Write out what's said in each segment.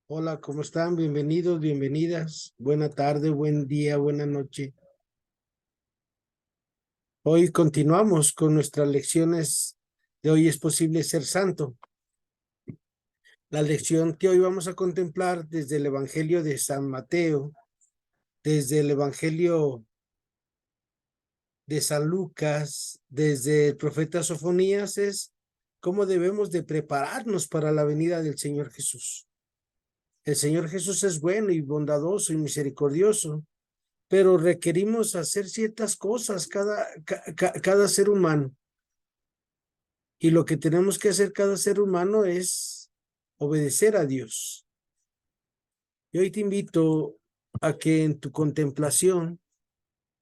Hola, ¿cómo están? Bienvenidos, bienvenidas. Buena tarde, buen día, buena noche. Hoy continuamos con nuestras lecciones de Hoy es posible ser santo. La lección que hoy vamos a contemplar desde el Evangelio de San Mateo, desde el Evangelio de San Lucas, desde el profeta Sofonías es cómo debemos de prepararnos para la venida del Señor Jesús. El Señor Jesús es bueno y bondadoso y misericordioso, pero requerimos hacer ciertas cosas cada ser humano. Y lo que tenemos que hacer cada ser humano es obedecer a Dios. Y hoy te invito a que en tu contemplación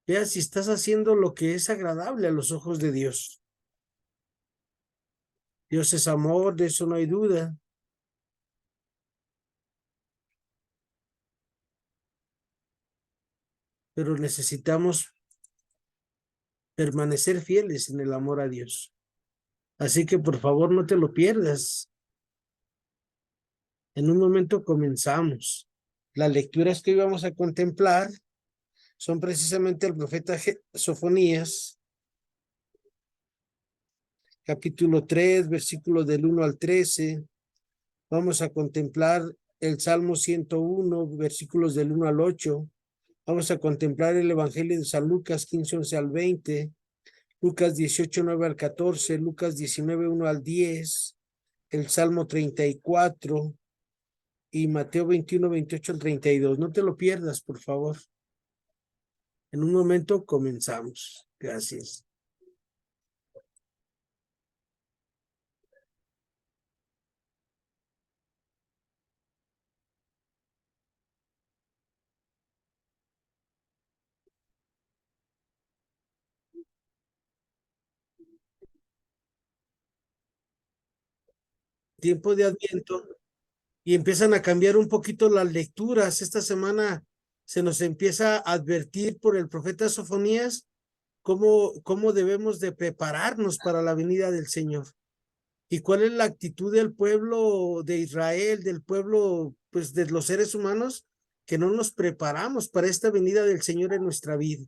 veas si estás haciendo lo que es agradable a los ojos de Dios. Dios es amor, de eso no hay duda. Pero necesitamos permanecer fieles en el amor a Dios. Así que por favor no te lo pierdas. En un momento comenzamos. Las lecturas que hoy vamos a contemplar son precisamente el profeta Sofonías, capítulo 3, versículos del 1 al 13. Vamos a contemplar el Salmo 101, versículos del 1 al 8. Vamos a contemplar el Evangelio de San Lucas 15, 11 al 20. Lucas 18, 9 al 14. Lucas 19, 1 al 10. El Salmo 34 y Mateo 21, 28 al 32. No te lo pierdas, por favor. En un momento comenzamos. Gracias. Tiempo de Adviento y empiezan a cambiar un poquito las lecturas. Esta semana se nos empieza a advertir por el profeta Sofonías cómo debemos de prepararnos para la venida del Señor. ¿Y cuál es la actitud del pueblo de Israel, del pueblo, pues de los seres humanos, que no nos preparamos para esta venida del Señor en nuestra vida?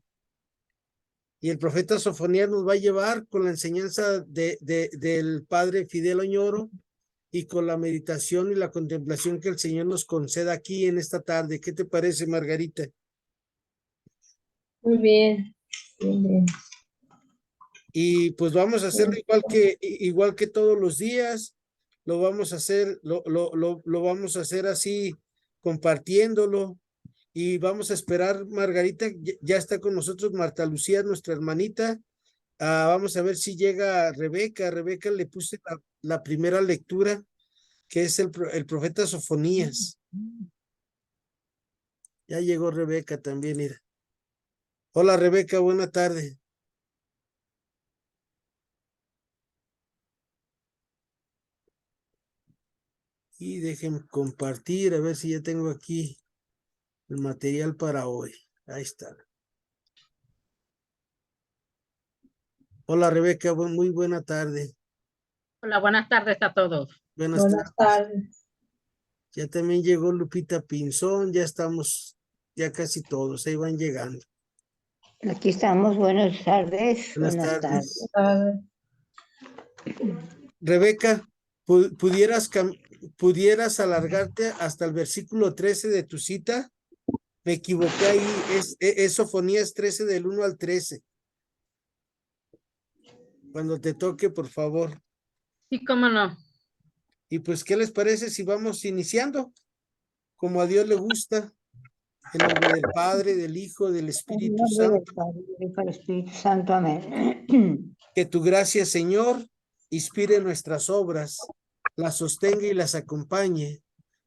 Y el profeta Sofonías nos va a llevar con la enseñanza del padre Fidel Oñoro y con la meditación y la contemplación que el Señor nos conceda aquí en esta tarde. ¿Qué te parece, Margarita? Muy bien, bien, bien. Y pues vamos a hacerlo igual que todos los días. Lo vamos a hacer, lo vamos a hacer así, compartiéndolo. Y vamos a esperar, Margarita, ya está con nosotros Marta Lucía, nuestra hermanita. Vamos a ver si llega Rebeca. Rebeca le puse la primera lectura, que es el profeta Sofonías. Ya llegó Rebeca también, mira. Hola, Rebeca, buena tarde. Y déjenme compartir, a ver si ya tengo aquí el material para hoy. Ahí está. Hola, Rebeca, muy buena tarde. Hola, buenas tardes a todos. Buenas Buenas tardes. tardes. Ya también llegó Lupita Pinzón, ya estamos, ya casi todos, ahí van llegando. Aquí estamos, buenas tardes. Buenas Buenas tardes. tardes. Rebeca, ¿pudieras alargarte hasta el versículo 13 de tu cita? Me equivoqué ahí, es Sofonías 13 del 1 al 13. Cuando te toque, por favor. Sí, cómo no. Y pues, ¿qué les parece si vamos iniciando? Como a Dios le gusta, en nombre del Padre, del Hijo, del En Espíritu nombre del Santo. Padre, del Hijo y del Espíritu Santo. Amén. Que tu gracia, Señor, inspire nuestras obras, las sostenga y las acompañe,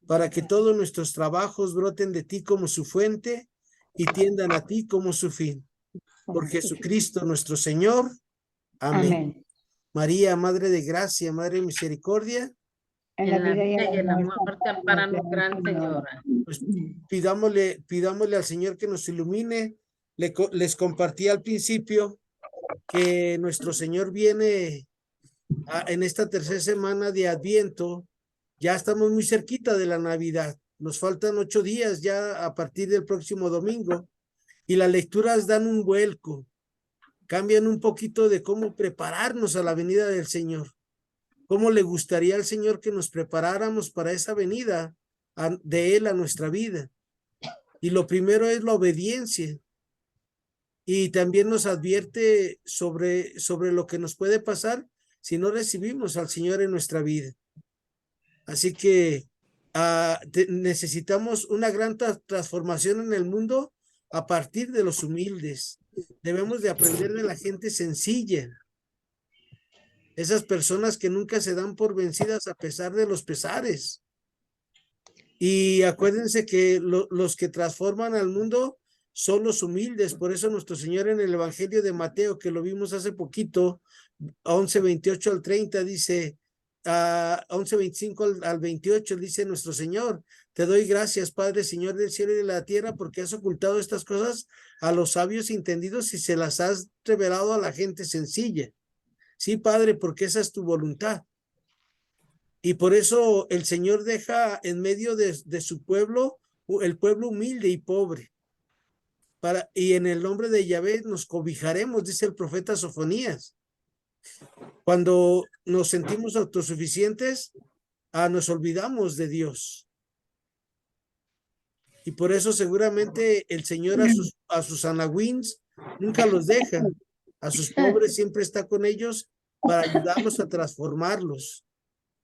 para que todos nuestros trabajos broten de ti como su fuente y tiendan a ti como su fin. Por Jesucristo nuestro Señor. Amén. Amén. María, Madre de Gracia, Madre de Misericordia. En la vida y en la muerte, muerte, amparanos, Gran Señora. Pues pidámosle al Señor que nos ilumine. Les compartí al principio que nuestro Señor viene en esta tercera semana de Adviento. Ya estamos muy cerquita de la Navidad. Nos faltan 8 días ya a partir del próximo domingo y las lecturas dan un vuelco, cambian un poquito de cómo prepararnos a la venida del Señor. ¿Cómo le gustaría al Señor que nos preparáramos para esa venida de Él a nuestra vida? Y lo primero es la obediencia. Y también nos advierte sobre lo que nos puede pasar si no recibimos al Señor en nuestra vida. Así que necesitamos una gran transformación en el mundo a partir de los humildes. Debemos de aprender de la gente sencilla. Esas personas que nunca se dan por vencidas a pesar de los pesares. Y acuérdense que los que transforman al mundo son los humildes. Por eso nuestro Señor en el Evangelio de Mateo, que lo vimos hace poquito, 11:28 al 30, dice, 11:25 al 28, dice nuestro Señor: te doy gracias, Padre, Señor del cielo y de la tierra, porque has ocultado estas cosas a los sabios y entendidos y se las has revelado a la gente sencilla. Sí, Padre, porque esa es tu voluntad. Y por eso el Señor deja en medio de su pueblo, el pueblo humilde y pobre. Y en el nombre de Yahvé nos cobijaremos, dice el profeta Sofonías. Cuando nos sentimos autosuficientes, nos olvidamos de Dios. Y por eso seguramente el Señor a sus anawins nunca los deja. A sus pobres siempre está con ellos para ayudarlos a transformarlos.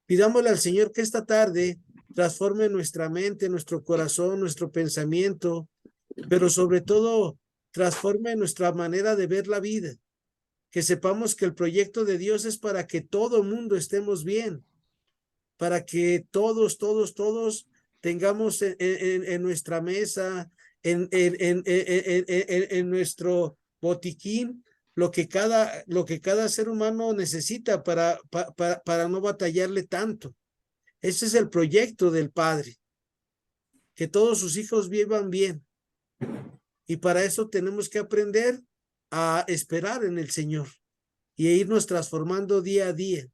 Pidámosle al Señor que esta tarde transforme nuestra mente, nuestro corazón, nuestro pensamiento, pero sobre todo transforme nuestra manera de ver la vida. Que sepamos que el proyecto de Dios es para que todo mundo estemos bien, para que todos tengamos en nuestra mesa, en nuestro botiquín, lo que cada ser humano necesita para no batallarle tanto. Ese es el proyecto del Padre, que todos sus hijos vivan bien. Y para eso tenemos que aprender a esperar en el Señor y a irnos transformando día a día.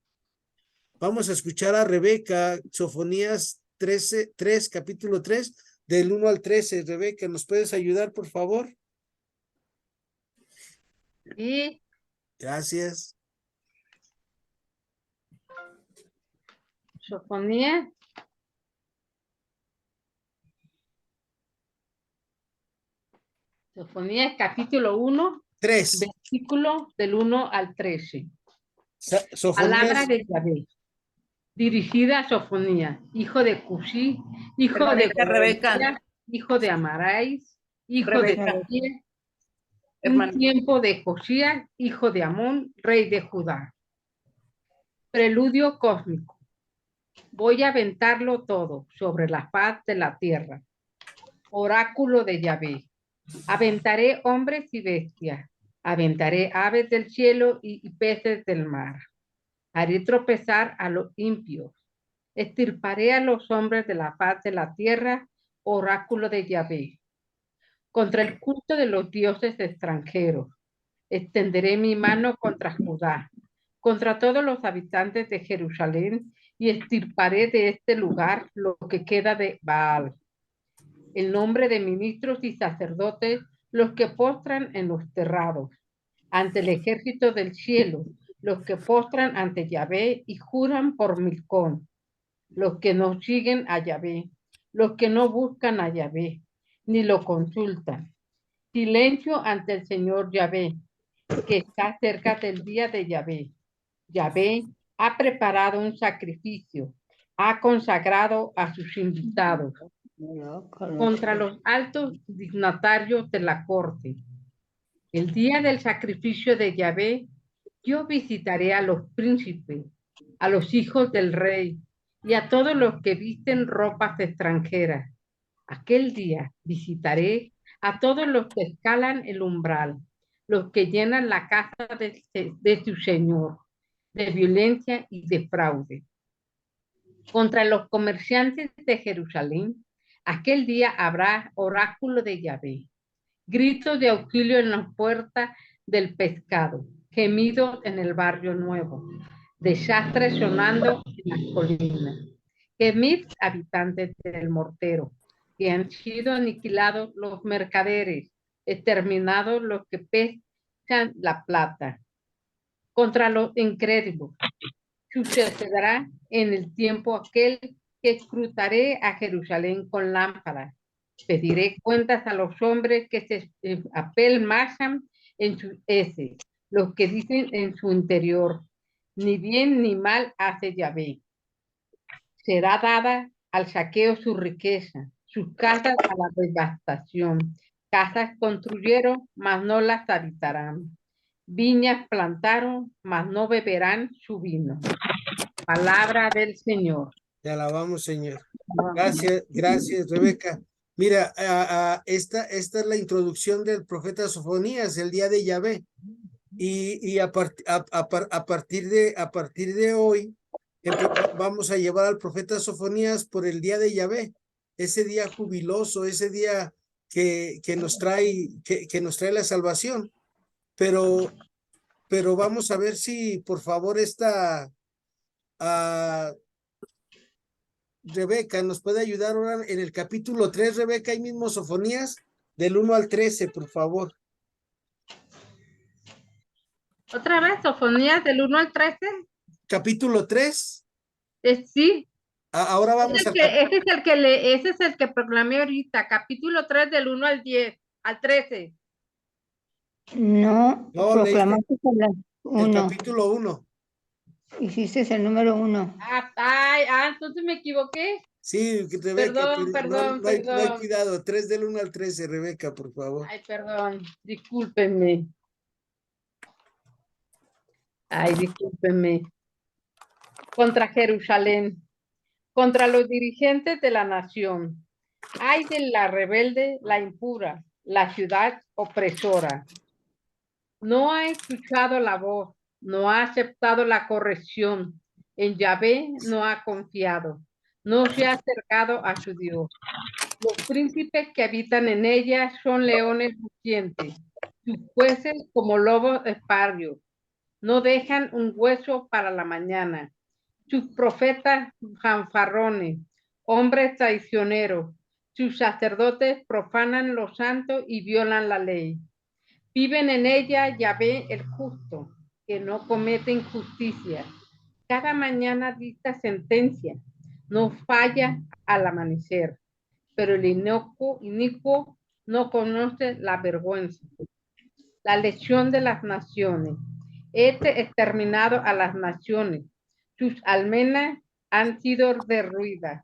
Vamos a escuchar a Rebeca, Sofonías 3, capítulo 3, del 1 al 13. Rebeca, ¿nos puedes ayudar, por favor? Y Gracias. Sofonías. Sofonías capítulo 1, 3. versículo del 1 al 13. Sofonías. Palabra de Yahvé, dirigida a Sofonías, hijo de Cushí, hijo Hermanita de Rebeca. Rebeca, hijo de Amarais, hijo Rebeca. de Saquía, un Hermano. tiempo de Josías, hijo de Amón, rey de Judá. Preludio cósmico. Voy a aventarlo todo sobre la faz de la tierra. Oráculo de Yahvé. Aventaré hombres y bestias. Aventaré aves del cielo y peces del mar. Haré tropezar a los impios. Extirparé a los hombres de la faz de la tierra. Oráculo de Yahvé. Contra el culto de los dioses extranjeros. Extenderé mi mano contra Judá, contra todos los habitantes de Jerusalén, y extirparé de este lugar lo que queda de Baal. El nombre de ministros y sacerdotes, los que postran en los terrados, ante el ejército del cielo, los que postran ante Yahvé y juran por Milcón, los que no siguen a Yahvé, los que no buscan a Yahvé, ni lo consultan. Silencio ante el Señor Yahvé, que está cerca del día de Yahvé. Yahvé ha preparado un sacrificio, ha consagrado a sus invitados contra los altos dignatarios de la corte. El día del sacrificio de Yahvé, yo visitaré a los príncipes, a los hijos del rey y a todos los que visten ropas extranjeras. Aquel día visitaré a todos los que escalan el umbral, los que llenan la casa de su Señor, de violencia y de fraude. Contra los comerciantes de Jerusalén, aquel día habrá oráculo de Yahvé, gritos de auxilio en las puertas del pescado, gemidos en el barrio nuevo, desastres sonando en las colinas. Gemid, habitantes del mortero, que han sido aniquilados los mercaderes, exterminados los que pescan la plata. Contra los incrédulos sucederá en el tiempo aquel que escrutaré a Jerusalén con lámparas. Pediré cuentas a los hombres que se apelmazan en sus heces, los que dicen en su interior, ni bien ni mal hace Yahvé. Será dada al saqueo su riqueza, sus casas a la devastación. Casas construyeron, mas no las habitarán. Viñas plantaron, mas no beberán su vino. Palabra del Señor. Te alabamos, Señor. Gracias, Rebeca. Mira, esta es la introducción del profeta Sofonías, el día de Yahvé. Y a partir de hoy, vamos a llevar al profeta Sofonías por el día de Yahvé, ese día jubiloso, ese día que nos trae la salvación. Pero vamos a ver si, por favor, Rebeca nos puede ayudar ahora en el capítulo 3, Rebeca, ahí mismo Sofonías, del 1 al 13, por favor. ¿Otra vez, Sofonías del 1 al 13? Capítulo 3. Sí. Ahora vamos Ese es el que proclamé ahorita, capítulo 3 del 1 al 10, al 13. No, No, proclamaste el el 1. capítulo 1. Hiciste el número 1. Entonces me equivoqué. Sí, Rebeca, Perdón. no hay cuidado. 3 del 1 al 13, Rebeca, por favor. Ay, perdón, discúlpenme. Contra Jerusalén, contra los dirigentes de la nación. Ay de la rebelde, la impura, la ciudad opresora. No ha escuchado la voz, no ha aceptado la corrección. En Yahvé no ha confiado, no se ha acercado a su Dios. Los príncipes que habitan en ella son leones rugientes, sus jueces como lobos esparcios. No dejan un hueso para la mañana. Sus profetas fanfarrones, hombres traicioneros, sus sacerdotes profanan lo santo y violan la ley. Viven en ella Yahvé el justo, que no comete injusticia. Cada mañana dicta sentencia, no falla al amanecer, pero el inicuo no conoce la vergüenza. La lección de las naciones. He exterminado a las naciones. Sus almenas han sido derruidas.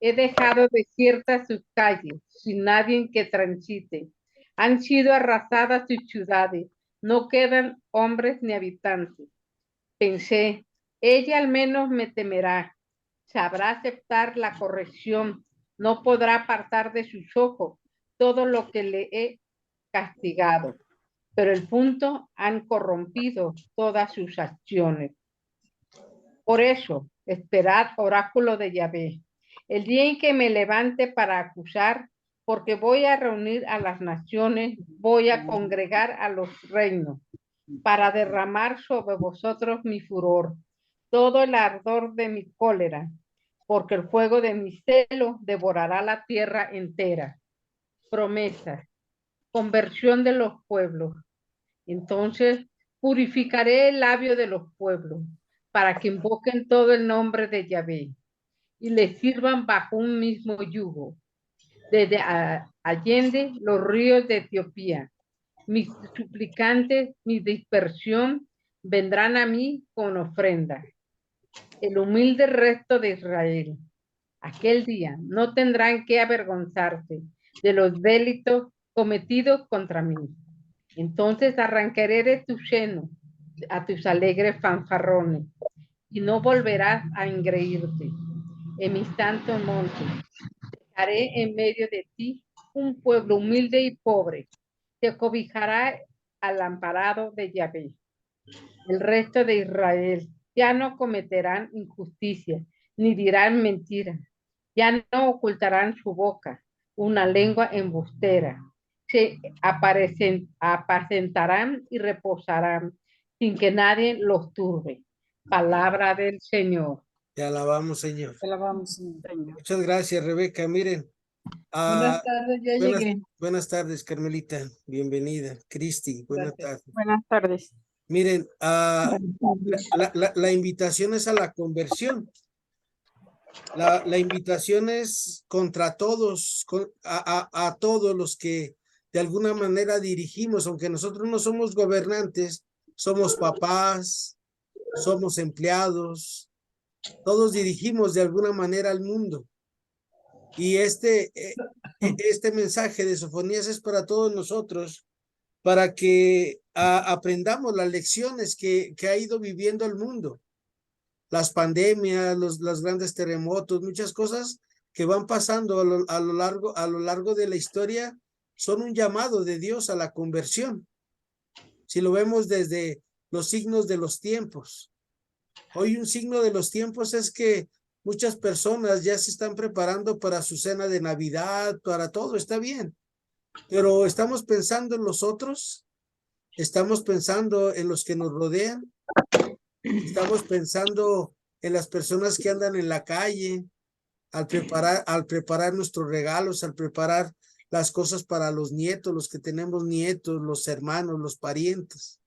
He dejado desiertas sus calles, sin nadie que transite. Han sido arrasadas sus ciudades. No quedan hombres ni habitantes. Pensé, ella al menos me temerá. Sabrá aceptar la corrección. No podrá apartar de sus ojos todo lo que le he castigado. Pero el punto, han corrompido todas sus acciones. Por eso, esperad, oráculo de Yahvé, el día en que me levante para acusar, porque voy a reunir a las naciones, voy a congregar a los reinos, para derramar sobre vosotros mi furor, todo el ardor de mi cólera, porque el fuego de mi celo devorará la tierra entera. Promesas, conversión de los pueblos. Entonces purificaré el labio de los pueblos para que invoquen todo el nombre de Yahvé y les sirvan bajo un mismo yugo. Desde allende los ríos de Etiopía, mis suplicantes, mi dispersión, vendrán a mí con ofrenda. El humilde resto de Israel, aquel día no tendrán que avergonzarse de los delitos cometidos contra mí. Entonces arrancaré de tu seno a tus alegres fanfarrones y no volverás a engreírte en mis santos montes. Haré en medio de ti un pueblo humilde y pobre. Te cobijará al amparado de Yahvé. El resto de Israel ya no cometerán injusticia, ni dirán mentiras. Ya no ocultarán su boca, una lengua embustera. Se apacentarán y reposarán sin que nadie los turbe. Palabra del Señor. Te alabamos, Señor. Te alabamos, Señor. Muchas gracias, Rebeca. Miren, Buenas tardes, ya buenas, llegué. buenas tardes, Carmelita. Bienvenida. Cristi, buenas Gracias. tardes. Buenas tardes. Miren, Buenas tardes. la invitación es a la conversión. La invitación es contra todos, a todos los que de alguna manera dirigimos, aunque nosotros no somos gobernantes, somos papás, somos empleados, todos dirigimos de alguna manera al mundo. Y este mensaje de Sofonías es para todos nosotros, para que aprendamos las lecciones que ha ido viviendo el mundo. Las pandemias, los grandes terremotos, muchas cosas que van pasando a lo largo de la historia son un llamado de Dios a la conversión. Si lo vemos desde los signos de los tiempos. Hoy un signo de los tiempos es que muchas personas ya se están preparando para su cena de Navidad, para todo, está bien. Pero estamos pensando en los otros, estamos pensando en los que nos rodean, estamos pensando en las personas que andan en la calle, al preparar nuestros regalos, al preparar las cosas para los nietos, los que tenemos nietos, los hermanos, los parientes.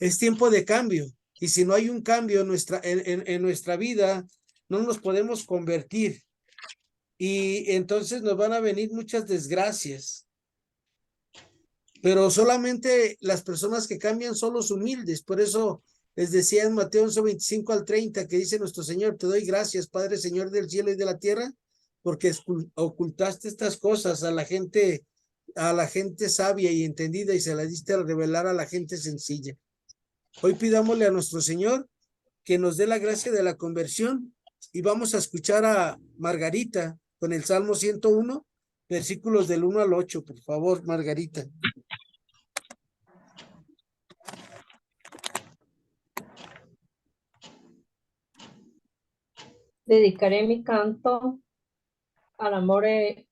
Es tiempo de cambio. Y si no hay un cambio en nuestra vida, no nos podemos convertir. Y entonces nos van a venir muchas desgracias. Pero solamente las personas que cambian son los humildes. Por eso les decía en Mateo 11:25 al 30, que dice nuestro Señor: te doy gracias, Padre, Señor del cielo y de la tierra, porque ocultaste estas cosas a la gente sabia y entendida, y se las diste a revelar a la gente sencilla. Hoy pidámosle a nuestro Señor que nos dé la gracia de la conversión, y vamos a escuchar a Margarita con el Salmo 101, versículos del 1 al 8, por favor, Margarita. Dedicaré mi canto al amor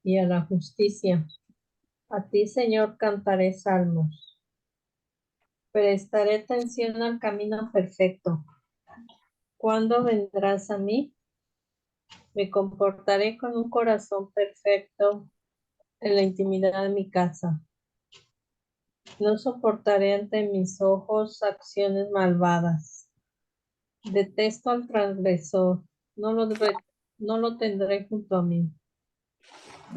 y a la justicia. A ti, Señor, cantaré salmos. Prestaré atención al camino perfecto. ¿Cuándo vendrás a mí? Me comportaré con un corazón perfecto en la intimidad de mi casa. No soportaré ante mis ojos acciones malvadas. Detesto al transgresor, no lo tendré junto a mí.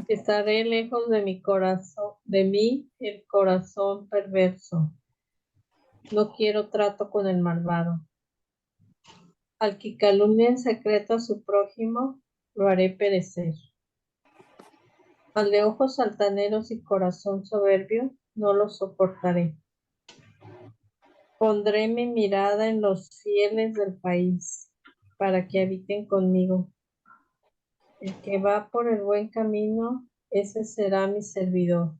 Estaré lejos de mi corazón, de mí el corazón perverso. No quiero trato con el malvado. Al que calumnia en secreto a su prójimo, lo haré perecer. Al de ojos altaneros y corazón soberbio, no lo soportaré. Pondré mi mirada en los fieles del país, para que habiten conmigo. El que va por el buen camino, ese será mi servidor.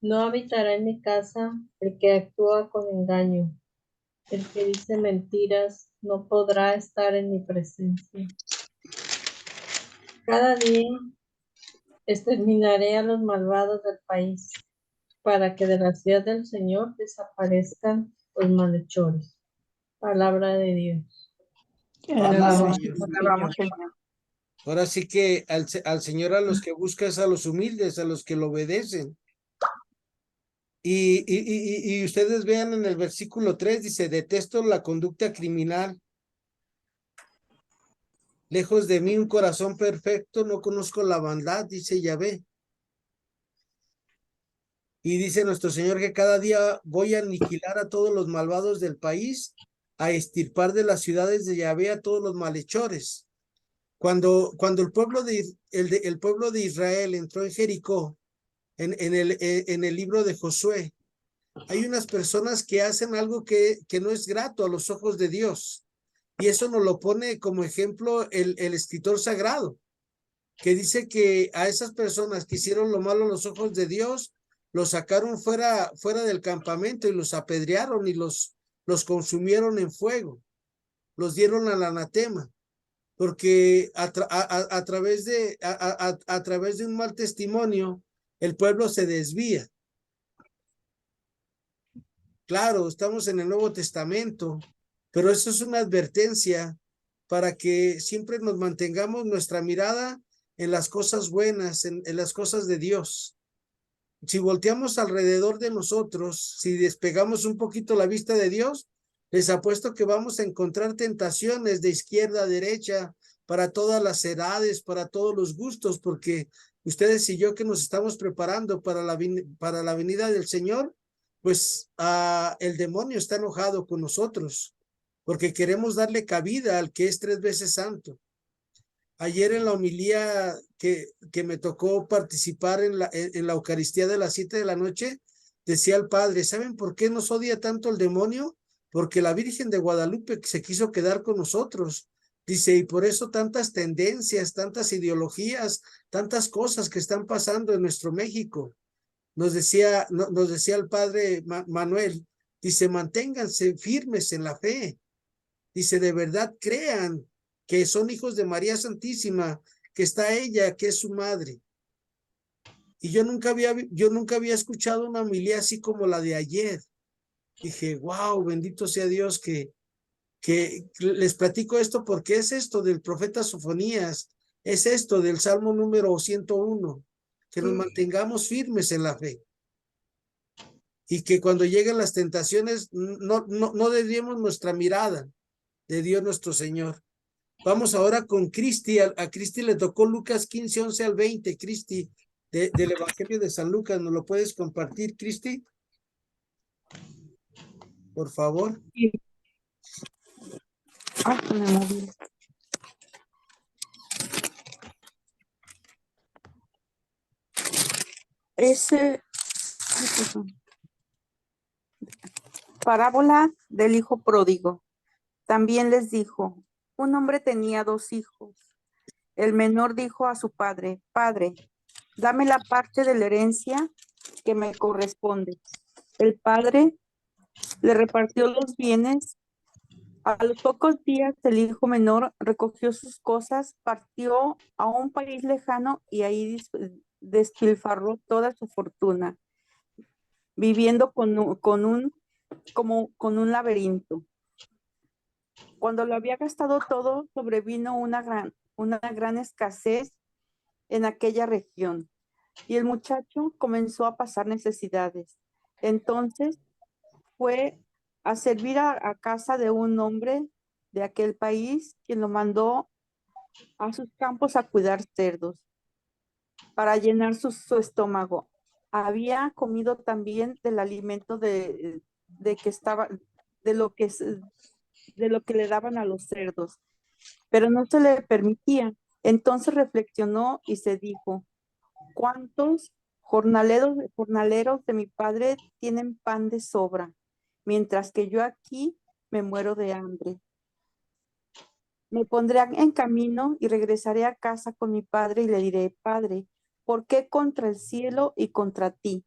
No habitará en mi casa el que actúa con engaño. El que dice mentiras no podrá estar en mi presencia. Cada día exterminaré a los malvados del país, para que de la ciudad del Señor desaparezcan los malhechores. Palabra de Dios. Te alabamos, Señor. Te alabamos, Señor. Ahora sí que al Señor a los que busca es a los humildes, a los que lo obedecen. Y ustedes vean en el versículo 3, dice: detesto la conducta criminal. Lejos de mí un corazón perfecto, no conozco la maldad, dice Yahvé. Y dice nuestro Señor que cada día voy a aniquilar a todos los malvados del país, a extirpar de las ciudades de Yahvé a todos los malhechores. Cuando el pueblo de Israel entró en Jericó, en el libro de Josué, hay unas personas que hacen algo que no es grato a los ojos de Dios. Y eso nos lo pone como ejemplo el escritor sagrado, que dice que a esas personas que hicieron lo malo a los ojos de Dios, los sacaron fuera del campamento y los apedrearon y los consumieron en fuego, los dieron al anatema, porque a través de un mal testimonio, el pueblo se desvía. Claro, estamos en el Nuevo Testamento, pero eso es una advertencia para que siempre nos mantengamos nuestra mirada en las cosas buenas, en las cosas de Dios. Si volteamos alrededor de nosotros, si despegamos un poquito la vista de Dios, les apuesto que vamos a encontrar tentaciones de izquierda a derecha, para todas las edades, para todos los gustos, porque ustedes y yo que nos estamos preparando para la venida del Señor, pues el demonio está enojado con nosotros, porque queremos darle cabida al que es 3 veces santo. Ayer en la homilía que me tocó participar en la Eucaristía de las 7 de la noche, decía el Padre, ¿saben por qué nos odia tanto el demonio? Porque la Virgen de Guadalupe se quiso quedar con nosotros. Dice, y por eso tantas tendencias, tantas ideologías, tantas cosas que están pasando en nuestro México. Nos decía el Padre Manuel, dice, manténganse firmes en la fe. Dice, de verdad crean que son hijos de María Santísima, que está ella, que es su madre. Y yo nunca había escuchado una homilía así como la de ayer. Dije, wow, bendito sea Dios que les platico esto porque es esto del profeta Sofonías, es esto del Salmo número 101, que nos mantengamos firmes en la fe. Y que cuando lleguen las tentaciones, no desviemos nuestra mirada de Dios nuestro Señor. Vamos ahora con Cristi. A Cristi le tocó Lucas 15, 11 al 20. Cristi, del Evangelio de San Lucas. ¿Nos lo puedes compartir, Cristi? Por favor. Me moví. Parábola del hijo pródigo. También les dijo, un hombre tenía 2 hijos. El menor dijo a su padre, Padre, dame la parte de la herencia que me corresponde. El padre le repartió los bienes. A los pocos días el hijo menor recogió sus cosas, partió a un país lejano y ahí despilfarró toda su fortuna, viviendo con un laberinto. Cuando lo había gastado todo, sobrevino una gran escasez en aquella región y el muchacho comenzó a pasar necesidades. Entonces fue a servir a casa de un hombre de aquel país, quien lo mandó a sus campos a cuidar cerdos para llenar su estómago. Había comido también del alimento de lo que le daban a los cerdos, pero no se le permitía. Entonces reflexionó y se dijo, ¿cuántos jornaleros de mi padre tienen pan de sobra, mientras que yo aquí me muero de hambre? Me pondré en camino y regresaré a casa con mi padre y le diré, Padre, ¿por qué contra el cielo y contra ti?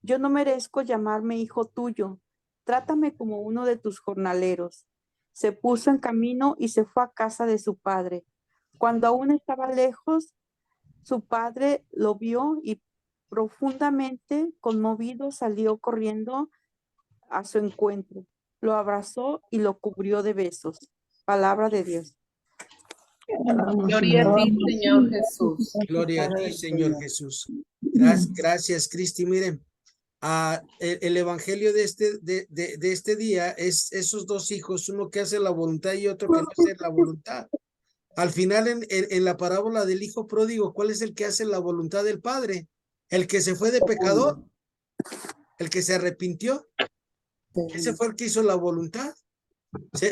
Yo no merezco llamarme hijo tuyo. Trátame como uno de tus jornaleros. Se puso en camino y se fue a casa de su padre. Cuando aún estaba lejos, su padre lo vio y profundamente conmovido salió corriendo a su encuentro. Lo abrazó y lo cubrió de besos. Palabra de Dios. Gloria a ti, Señor Jesús. Gloria a ti, Señor Jesús. Gracias, Cristi. Miren, el evangelio de este día es esos 2 hijos, uno que hace la voluntad y otro que no hace la voluntad. Al final, en la parábola del hijo pródigo, ¿cuál es el que hace la voluntad del Padre? El que se fue de pecador, el que se arrepintió. Ese fue el que hizo la voluntad.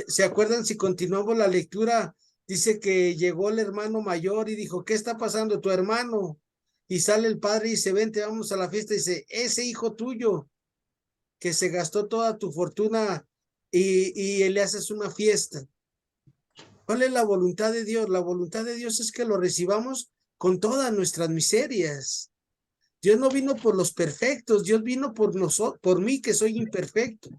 ¿Se acuerdan? Si continuamos la lectura, dice que llegó el hermano mayor y dijo, ¿qué está pasando tu hermano? Y sale el padre y dice, vente, vamos a la fiesta. Y dice, ese hijo tuyo que se gastó toda tu fortuna y le haces una fiesta. ¿Cuál es la voluntad de Dios? La voluntad de Dios es que lo recibamos con todas nuestras miserias. Dios no vino por los perfectos, Dios vino por mí que soy imperfecto.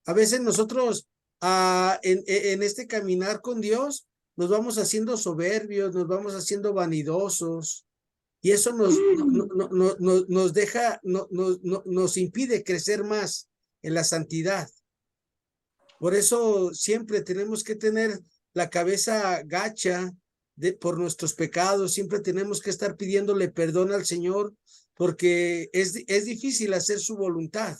A veces nosotros en este caminar con Dios nos vamos haciendo soberbios, nos vamos haciendo vanidosos y eso nos deja, nos impide crecer más en la santidad. Por eso siempre tenemos que tener la cabeza gacha por nuestros pecados. Siempre tenemos que estar pidiéndole perdón al Señor porque es difícil hacer su voluntad.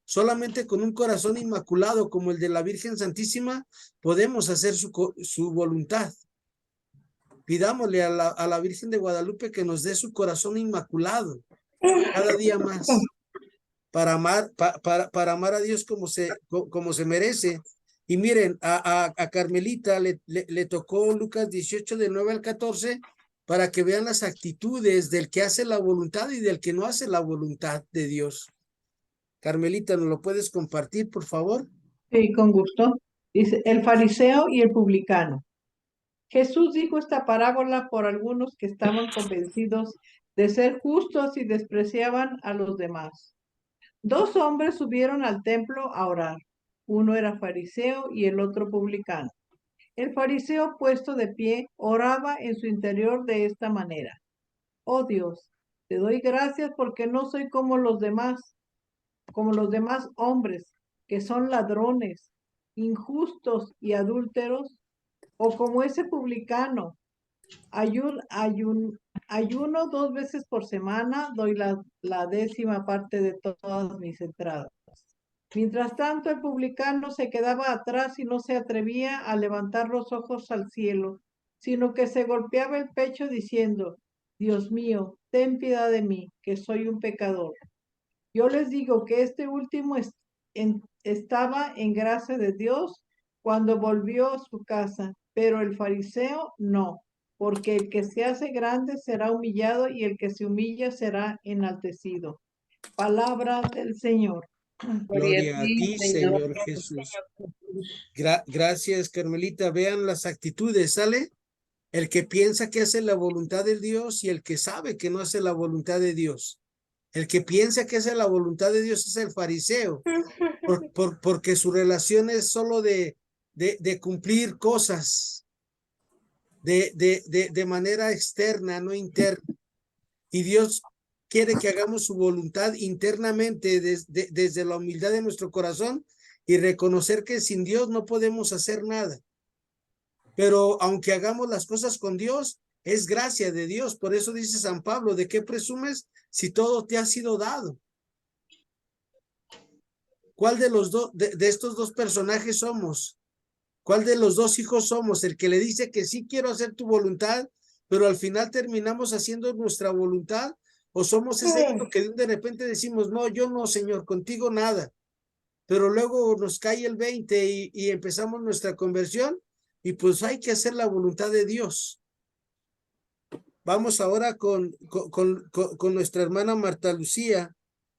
Solamente con un corazón inmaculado como el de la Virgen Santísima podemos hacer su voluntad. Pidámosle a la Virgen de Guadalupe que nos dé su corazón inmaculado cada día más para amar, para amar a Dios como se merece. Y miren, a Carmelita le tocó Lucas 18 del 9 al 14 para que vean las actitudes del que hace la voluntad y del que no hace la voluntad de Dios. Carmelita, ¿nos lo puedes compartir, por favor? Sí, con gusto. Dice, el fariseo y el publicano. Jesús dijo esta parábola por algunos que estaban convencidos de ser justos y despreciaban a los demás. Dos hombres subieron al templo a orar. Uno era fariseo y el otro publicano. El fariseo, puesto de pie, oraba en su interior de esta manera. Oh Dios, te doy gracias porque no soy como los demás hombres, que son ladrones, injustos y adúlteros, o como ese publicano. Ayuno 2 veces por semana, doy la 10ª parte de todas mis entradas. Mientras tanto, el publicano se quedaba atrás y no se atrevía a levantar los ojos al cielo, sino que se golpeaba el pecho diciendo, Dios mío, ten piedad de mí, que soy un pecador. Yo les digo que este último estaba en gracia de Dios cuando volvió a su casa, pero el fariseo no, porque el que se hace grande será humillado y el que se humilla será enaltecido. Palabra del Señor. Gloria a ti, Señor Jesús. Gracias, Carmelita. Vean las actitudes, ¿sale? El que piensa que hace la voluntad de Dios y el que sabe que no hace la voluntad de Dios. El que piensa que hace la voluntad de Dios es el fariseo, porque su relación es solo de cumplir cosas de manera externa, no interna. Y Dios quiere que hagamos su voluntad internamente desde la humildad de nuestro corazón y reconocer que sin Dios no podemos hacer nada. Pero aunque hagamos las cosas con Dios, es gracia de Dios. Por eso dice San Pablo, ¿de qué presumes si todo te ha sido dado? ¿Cuál de los de estos dos personajes somos? ¿Cuál de los dos hijos somos? El que le dice que sí quiero hacer tu voluntad, pero al final terminamos haciendo nuestra voluntad, o somos ese hijo que de repente decimos, no, yo no, Señor, contigo nada. Pero luego nos cae el 20 y empezamos nuestra conversión y pues hay que hacer la voluntad de Dios. Vamos ahora con nuestra hermana Marta Lucía,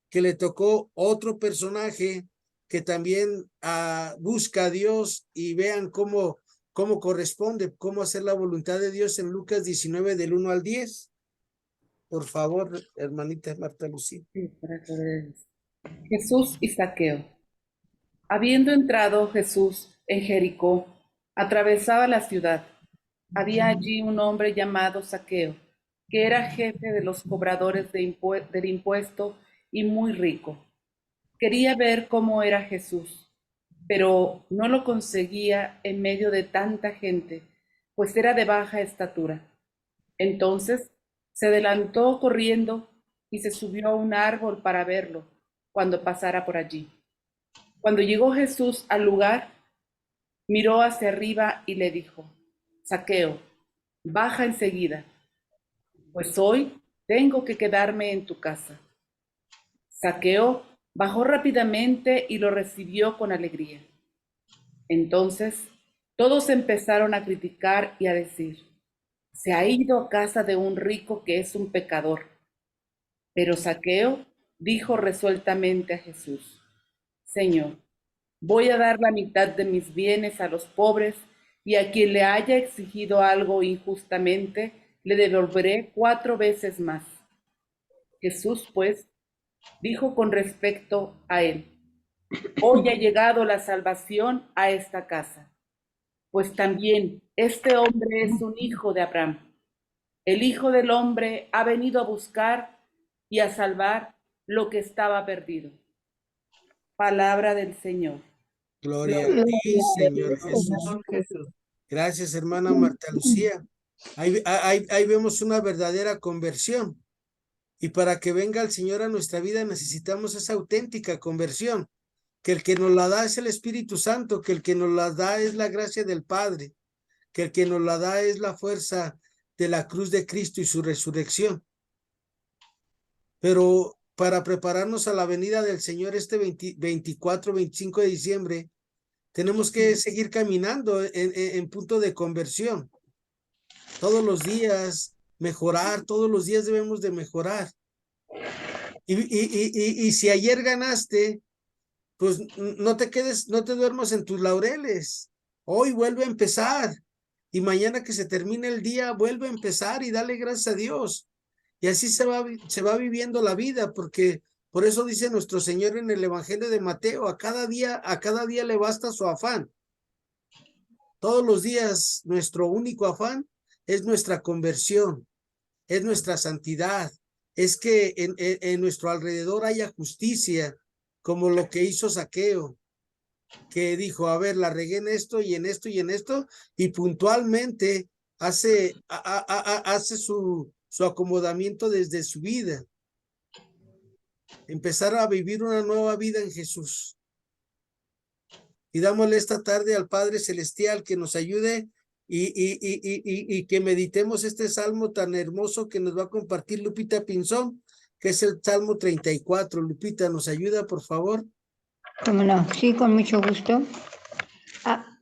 que le tocó otro personaje que también busca a Dios, y vean cómo corresponde, cómo hacer la voluntad de Dios en Lucas 19 del 1 al 10. Por favor, hermanita Marta Lucía. Sí, para poder. Jesús y Zaqueo. Habiendo entrado Jesús en Jericó, atravesaba la ciudad. Había allí un hombre llamado Zaqueo, que era jefe de los cobradores del impuesto y muy rico. Quería ver cómo era Jesús, pero no lo conseguía en medio de tanta gente, pues era de baja estatura. Entonces se adelantó corriendo y se subió a un árbol para verlo cuando pasara por allí. Cuando llegó Jesús al lugar, miró hacia arriba y le dijo, Zaqueo, baja enseguida, pues hoy tengo que quedarme en tu casa. Zaqueo bajó rápidamente y lo recibió con alegría. Entonces todos empezaron a criticar y a decir, se ha ido a casa de un rico que es un pecador. Pero Zaqueo dijo resueltamente a Jesús, Señor, voy a dar la mitad de mis bienes a los pobres, y a quien le haya exigido algo injustamente, le devolveré 4 veces más. Jesús, pues, dijo con respecto a él, hoy ha llegado la salvación a esta casa, pues también este hombre es un hijo de Abraham. El Hijo del Hombre ha venido a buscar y a salvar lo que estaba perdido. Palabra del Señor. Gloria a ti, Señor Jesús. Señor Jesús. Gracias, hermana Marta Lucía. Ahí vemos una verdadera conversión. Y para que venga el Señor a nuestra vida necesitamos esa auténtica conversión. Que el que nos la da es el Espíritu Santo, que el que nos la da es la gracia del Padre, que el que nos la da es la fuerza de la cruz de Cristo y su resurrección. Pero para prepararnos a la venida del Señor este 24, 25 de diciembre, tenemos que seguir caminando en punto de conversión. Todos los días mejorar, todos los días debemos de mejorar. Y si ayer ganaste, pues no te quedes, no te duermas en tus laureles. Hoy vuelve a empezar. Y mañana que se termine el día, vuelve a empezar y dale gracias a Dios. Y así se va viviendo la vida, porque por eso dice nuestro Señor en el Evangelio de Mateo, a cada día le basta su afán. Todos los días nuestro único afán es nuestra conversión, es nuestra santidad, es que en nuestro alrededor haya justicia, como lo que hizo Zaqueo, que dijo, a ver, la regué en esto y en esto y en esto, y puntualmente hace su acomodamiento desde su vida. Empezar a vivir una nueva vida en Jesús. Y dámosle esta tarde al Padre Celestial que nos ayude y que meditemos este salmo tan hermoso que nos va a compartir Lupita Pinzón, que es el Salmo 34. Lupita, ¿nos ayuda, por favor? ¿Cómo no? Sí, con mucho gusto.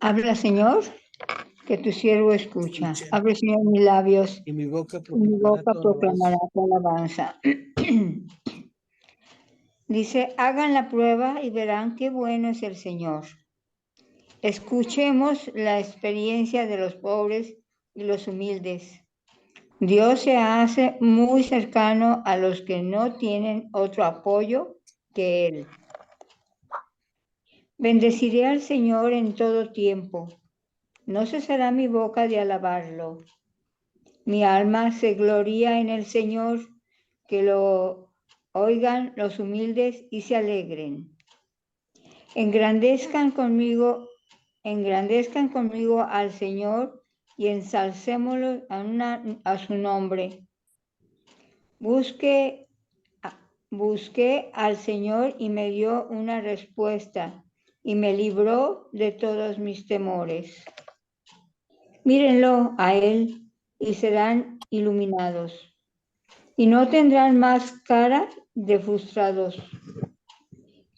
Habla, Señor, que tu siervo escucha. Abre, Señor, mis labios. Y mi boca proclamará tu alabanza. Dice, hagan la prueba y verán qué bueno es el Señor. Escuchemos la experiencia de los pobres y los humildes. Dios se hace muy cercano a los que no tienen otro apoyo que Él. Bendeciré al Señor en todo tiempo. No cesará mi boca de alabarlo. Mi alma se gloria en el Señor, que lo oigan los humildes y se alegren. Engrandezcan conmigo al Señor y ensalcémoslo a su nombre. Busqué al Señor y me dio una respuesta y me libró de todos mis temores. Mírenlo a Él y serán iluminados y no tendrán más cara de frustrados.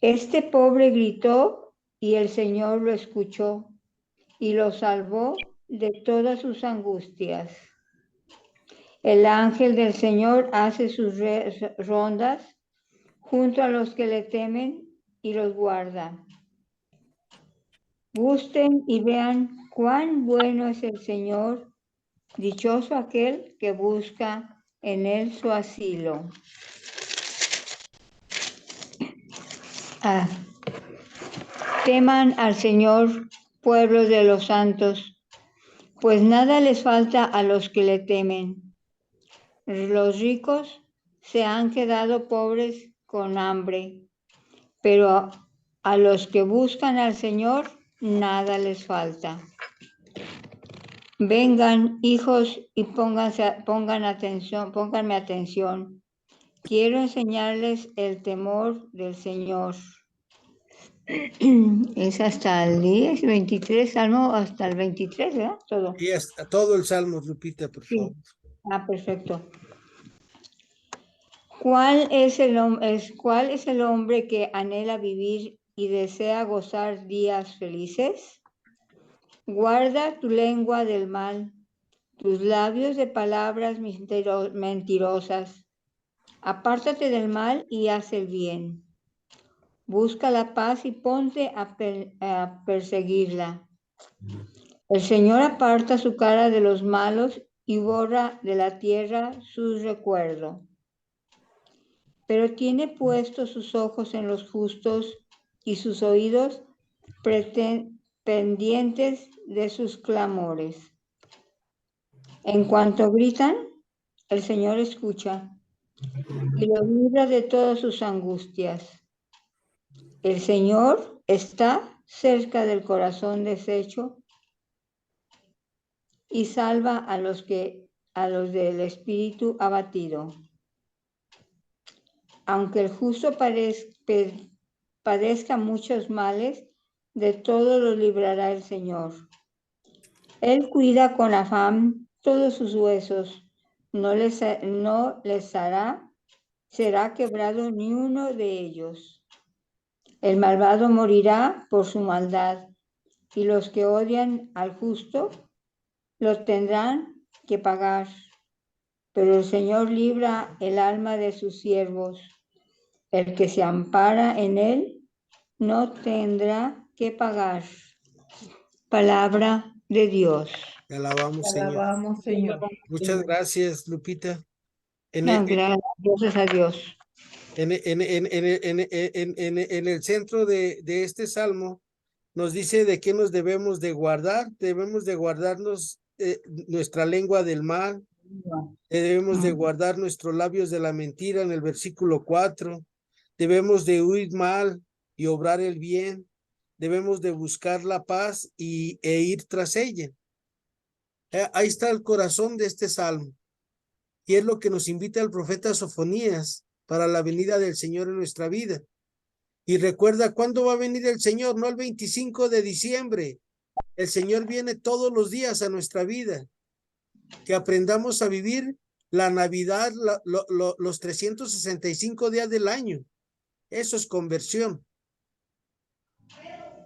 Este pobre gritó y el Señor lo escuchó y lo salvó de todas sus angustias. El ángel del Señor hace sus rondas junto a los que le temen y los guarda. Gusten y vean cuán bueno es el Señor, dichoso aquel que busca en él su asilo. Teman al Señor, pueblos de los santos, pues nada les falta a los que le temen. Los ricos se han quedado pobres con hambre, pero a los que buscan al Señor nada les falta. Vengan, hijos, y pónganme atención. Quiero enseñarles el temor del Señor. Es hasta el 10, 23, Salmo hasta el 23, ¿verdad? Todo. Y hasta todo el Salmo, Lupita, por favor. Perfecto. ¿Cuál es el hombre que anhela vivir y desea gozar días felices? Guarda tu lengua del mal, tus labios de palabras mentirosas. Apártate del mal y haz el bien. Busca la paz y ponte a perseguirla. El Señor aparta su cara de los malos y borra de la tierra su recuerdo. Pero tiene puestos sus ojos en los justos y sus oídos pendientes de sus clamores. En cuanto gritan, el Señor escucha y los libra de todas sus angustias. El Señor está cerca del corazón deshecho y salva a los del espíritu abatido. Aunque el justo padezca muchos males, de todo lo librará el Señor. Él cuida con afán todos sus huesos, no les será quebrado ni uno de ellos. El malvado morirá por su maldad, y los que odian al justo los tendrán que pagar. Pero el Señor libra el alma de sus siervos. El que se ampara en él no tendrá que pagar. Palabra de Dios. Te alabamos, Te Señor. alabamos, Señor. Muchas gracias, Lupita. Gracias a Dios. En el centro de este salmo nos dice de qué nos debemos de guardar. Debemos de guardarnos nuestra lengua del mal. Debemos de guardar nuestros labios de la mentira en el versículo 4. Debemos de huir mal y obrar el bien. Debemos de buscar la paz e ir tras ella. Ahí está el corazón de este salmo. Y es lo que nos invita el profeta Sofonías para la venida del Señor en nuestra vida. Y recuerda, ¿cuándo va a venir el Señor? No el 25 de diciembre. El Señor viene todos los días a nuestra vida. Que aprendamos a vivir la Navidad, los 365 días del año. Eso es conversión.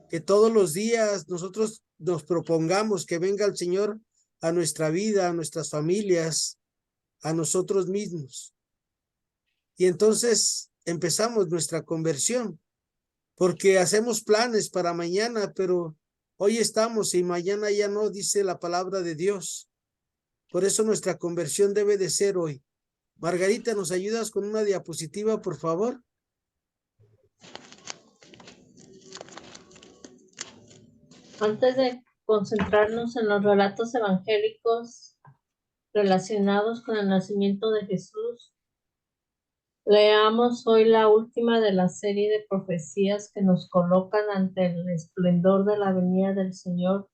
Que todos los días nosotros nos propongamos que venga el Señor a nuestra vida, a nuestras familias, a nosotros mismos. Y entonces empezamos nuestra conversión, porque hacemos planes para mañana, pero hoy estamos y mañana ya no, dice la palabra de Dios. Por eso nuestra conversión debe de ser hoy. Margarita, ¿nos ayudas con una diapositiva, por favor? Antes de concentrarnos en los relatos evangélicos relacionados con el nacimiento de Jesús, leamos hoy la última de la serie de profecías que nos colocan ante el esplendor de la venida del Señor,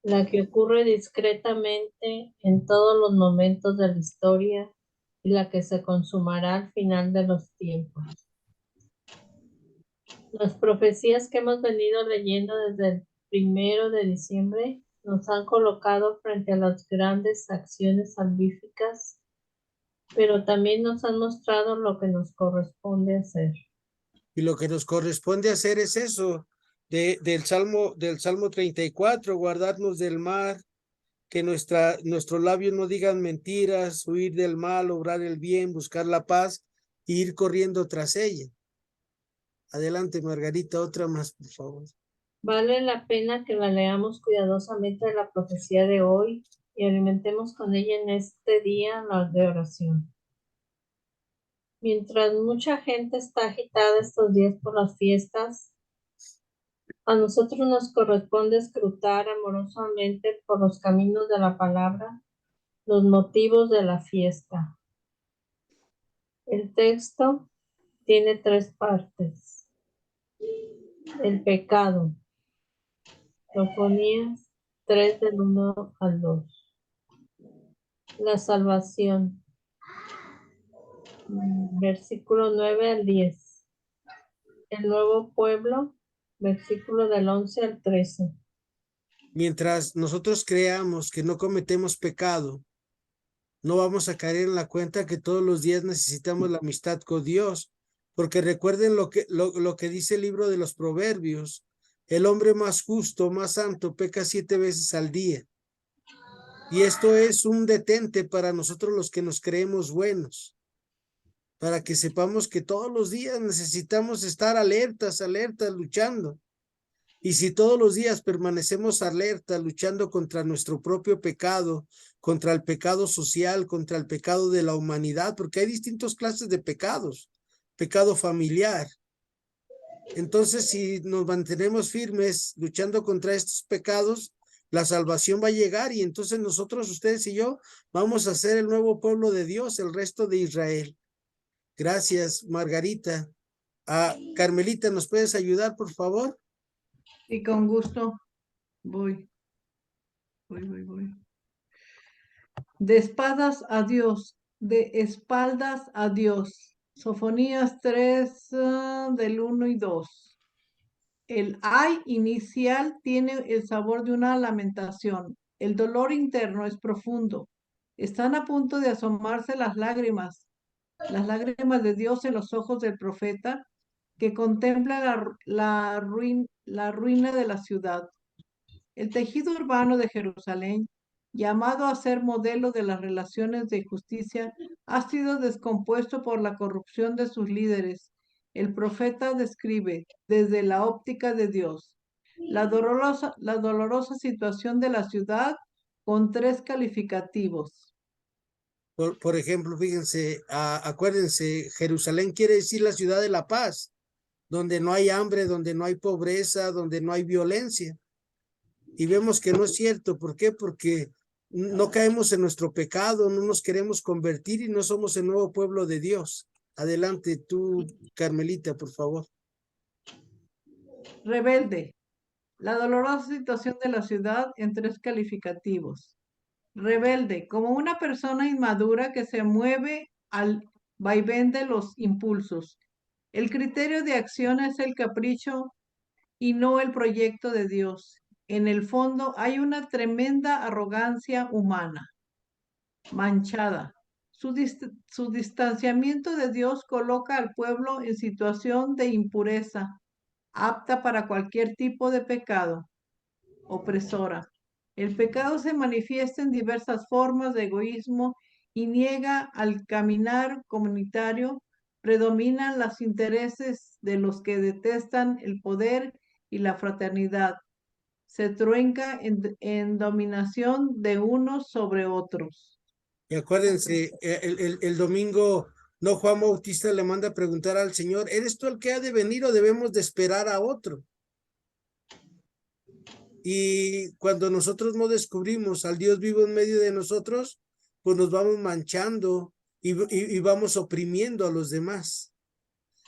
la que ocurre discretamente en todos los momentos de la historia y la que se consumará al final de los tiempos. Las profecías que hemos venido leyendo desde el 1 de diciembre nos han colocado frente a las grandes acciones salvíficas, pero también nos han mostrado lo que nos corresponde hacer. Y lo que nos corresponde hacer es eso, del Salmo 34, guardarnos del mal, que nuestros labios no digan mentiras, huir del mal, obrar el bien, buscar la paz e ir corriendo tras ella. Adelante, Margarita, otra más, por favor. Vale la pena que la leamos cuidadosamente la profecía de hoy y alimentemos con ella en este día la de oración. Mientras mucha gente está agitada estos días por las fiestas, a nosotros nos corresponde escrutar amorosamente por los caminos de la palabra los motivos de la fiesta. El texto tiene 3 partes. El pecado. Sofonías 3 del 1 al 2. La salvación. Versículo 9 al 10. El nuevo pueblo. Versículo del 11 al 13. Mientras nosotros creamos que no cometemos pecado, no vamos a caer en la cuenta que todos los días necesitamos la amistad con Dios, porque recuerden lo que dice el libro de los Proverbios: el hombre más justo, más santo, peca 7 veces al día. Y esto es un detente para nosotros los que nos creemos buenos, para que sepamos que todos los días necesitamos estar alertas, luchando. Y si todos los días permanecemos alerta, luchando contra nuestro propio pecado, contra el pecado social, contra el pecado de la humanidad, porque hay distintas clases de pecados, pecado familiar. Entonces, si nos mantenemos firmes luchando contra estos pecados, la salvación va a llegar y entonces nosotros, ustedes y yo, vamos a ser el nuevo pueblo de Dios, el resto de Israel. Gracias, Margarita. Carmelita, ¿nos puedes ayudar, por favor? Y con gusto voy. De espaldas a Dios, de espaldas a Dios. Sofonías 3, del 1 y 2. El ay inicial tiene el sabor de una lamentación. El dolor interno es profundo. Están a punto de asomarse las lágrimas de Dios en los ojos del profeta que contempla la ruina de la ciudad. El tejido urbano de Jerusalén, llamado a ser modelo de las relaciones de justicia, ha sido descompuesto por la corrupción de sus líderes. El profeta describe, desde la óptica de Dios, la dolorosa situación de la ciudad con 3 calificativos. Por ejemplo, fíjense, acuérdense, Jerusalén quiere decir la ciudad de la paz, donde no hay hambre, donde no hay pobreza, donde no hay violencia. Y vemos que no es cierto. ¿Por qué? Porque no caemos en nuestro pecado, no nos queremos convertir y no somos el nuevo pueblo de Dios. Adelante tú, Carmelita, por favor. Rebelde. La dolorosa situación de la ciudad en 3 calificativos. Rebelde, como una persona inmadura que se mueve al vaivén de los impulsos. El criterio de acción es el capricho y no el proyecto de Dios. En el fondo hay una tremenda arrogancia humana. Manchada. Su distanciamiento de Dios coloca al pueblo en situación de impureza, apta para cualquier tipo de pecado. Opresora. El pecado se manifiesta en diversas formas de egoísmo y niega al caminar comunitario. Predominan los intereses de los que detestan el poder y la fraternidad. Se truenca en dominación de unos sobre otros. Y acuérdense, el domingo, no, Juan Bautista le manda a preguntar al Señor, ¿eres tú el que ha de venir o debemos de esperar a otro? Y cuando nosotros no descubrimos al Dios vivo en medio de nosotros, pues nos vamos manchando y vamos oprimiendo a los demás.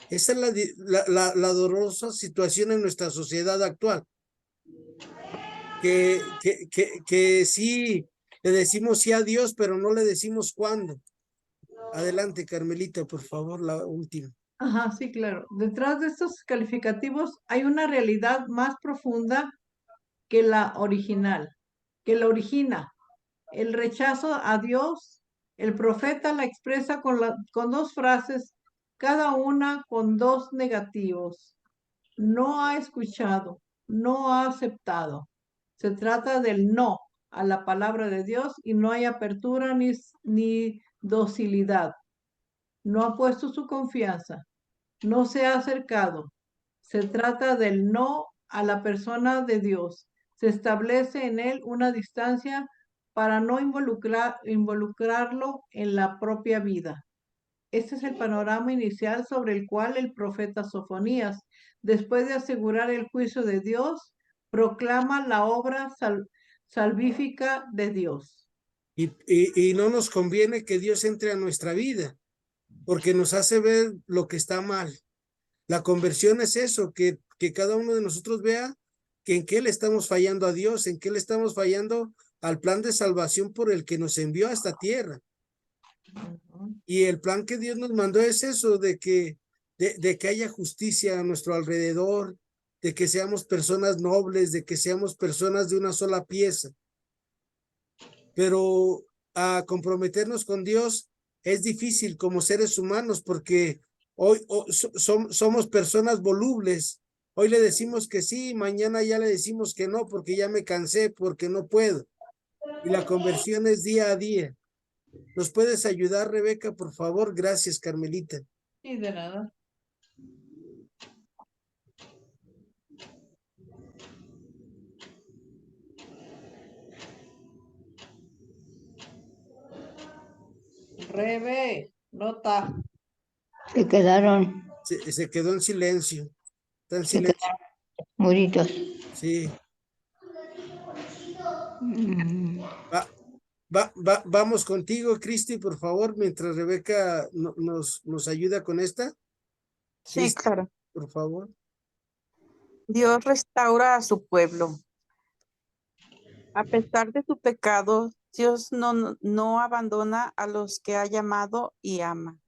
Esa es la dolorosa situación en nuestra sociedad actual. Que sí le decimos sí a Dios, pero no le decimos cuándo. Adelante, Carmelita, por favor, la última. Ajá, sí, claro. Detrás de estos calificativos hay una realidad más profunda que la original, que la origina. El rechazo a Dios, el profeta la expresa con 2 frases, cada una con 2 negativos. No ha escuchado, no ha aceptado. Se trata del no a la palabra de Dios y no hay apertura ni docilidad. No ha puesto su confianza, no se ha acercado. Se trata del no a la persona de Dios. Se establece en él una distancia para no involucrarlo en la propia vida. Este es el panorama inicial sobre el cual el profeta Sofonías, después de asegurar el juicio de Dios, proclama la obra salvífica de Dios. Y no nos conviene que Dios entre a nuestra vida, porque nos hace ver lo que está mal. La conversión es eso, que cada uno de nosotros vea que en qué le estamos fallando a Dios, en qué le estamos fallando al plan de salvación por el que nos envió a esta tierra. Y el plan que Dios nos mandó es eso, de que haya justicia a nuestro alrededor, de que seamos personas nobles, de que seamos personas de una sola pieza. Pero a comprometernos con Dios es difícil como seres humanos porque hoy somos personas volubles. Hoy le decimos que sí, mañana ya le decimos que no porque ya me cansé, porque no puedo. Y la conversión es día a día. ¿Nos puedes ayudar, Rebeca, por favor? Gracias, Carmelita. Sí, de nada. Rebe, nota. Se quedaron, Se quedó en silencio. Está en se silencio. quedaron muritos. Sí. Mm, Vamos contigo, Cristi, por favor, mientras Rebeca nos ayuda con esta. Sí, Cristi, claro. por favor. Dios restaura a su pueblo. A pesar de su pecado, Dios no abandona a los que ha llamado y ama.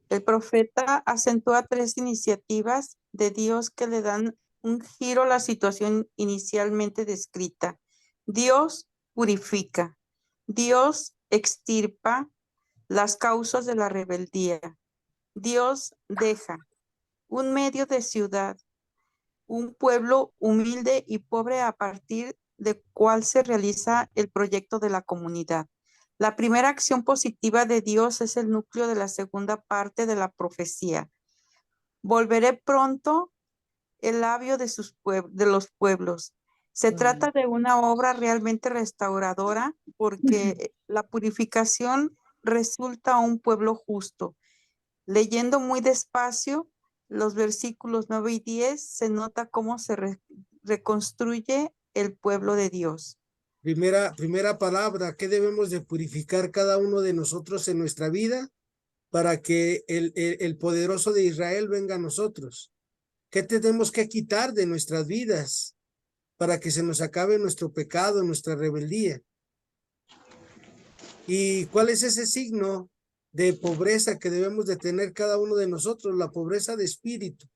El profeta acentúa 3 iniciativas de Dios que le dan un giro a la situación inicialmente descrita. Dios purifica. Dios extirpa las causas de la rebeldía. Dios deja un medio de ciudad, un pueblo humilde y pobre a partir de cual se realiza el proyecto de la comunidad. La primera acción positiva de Dios es el núcleo de la segunda parte de la profecía. Volveré pronto el labio de los pueblos. Se trata de una obra realmente restauradora porque la purificación resulta a un pueblo justo. Leyendo muy despacio los versículos 9 y 10, se nota cómo se reconstruye el pueblo de Dios. Primera palabra, ¿qué debemos de purificar cada uno de nosotros en nuestra vida para que el poderoso de Israel venga a nosotros? ¿Qué tenemos que quitar de nuestras vidas para que se nos acabe nuestro pecado, nuestra rebeldía? ¿Y cuál es ese signo de pobreza que debemos de tener cada uno de nosotros? La pobreza de espíritu.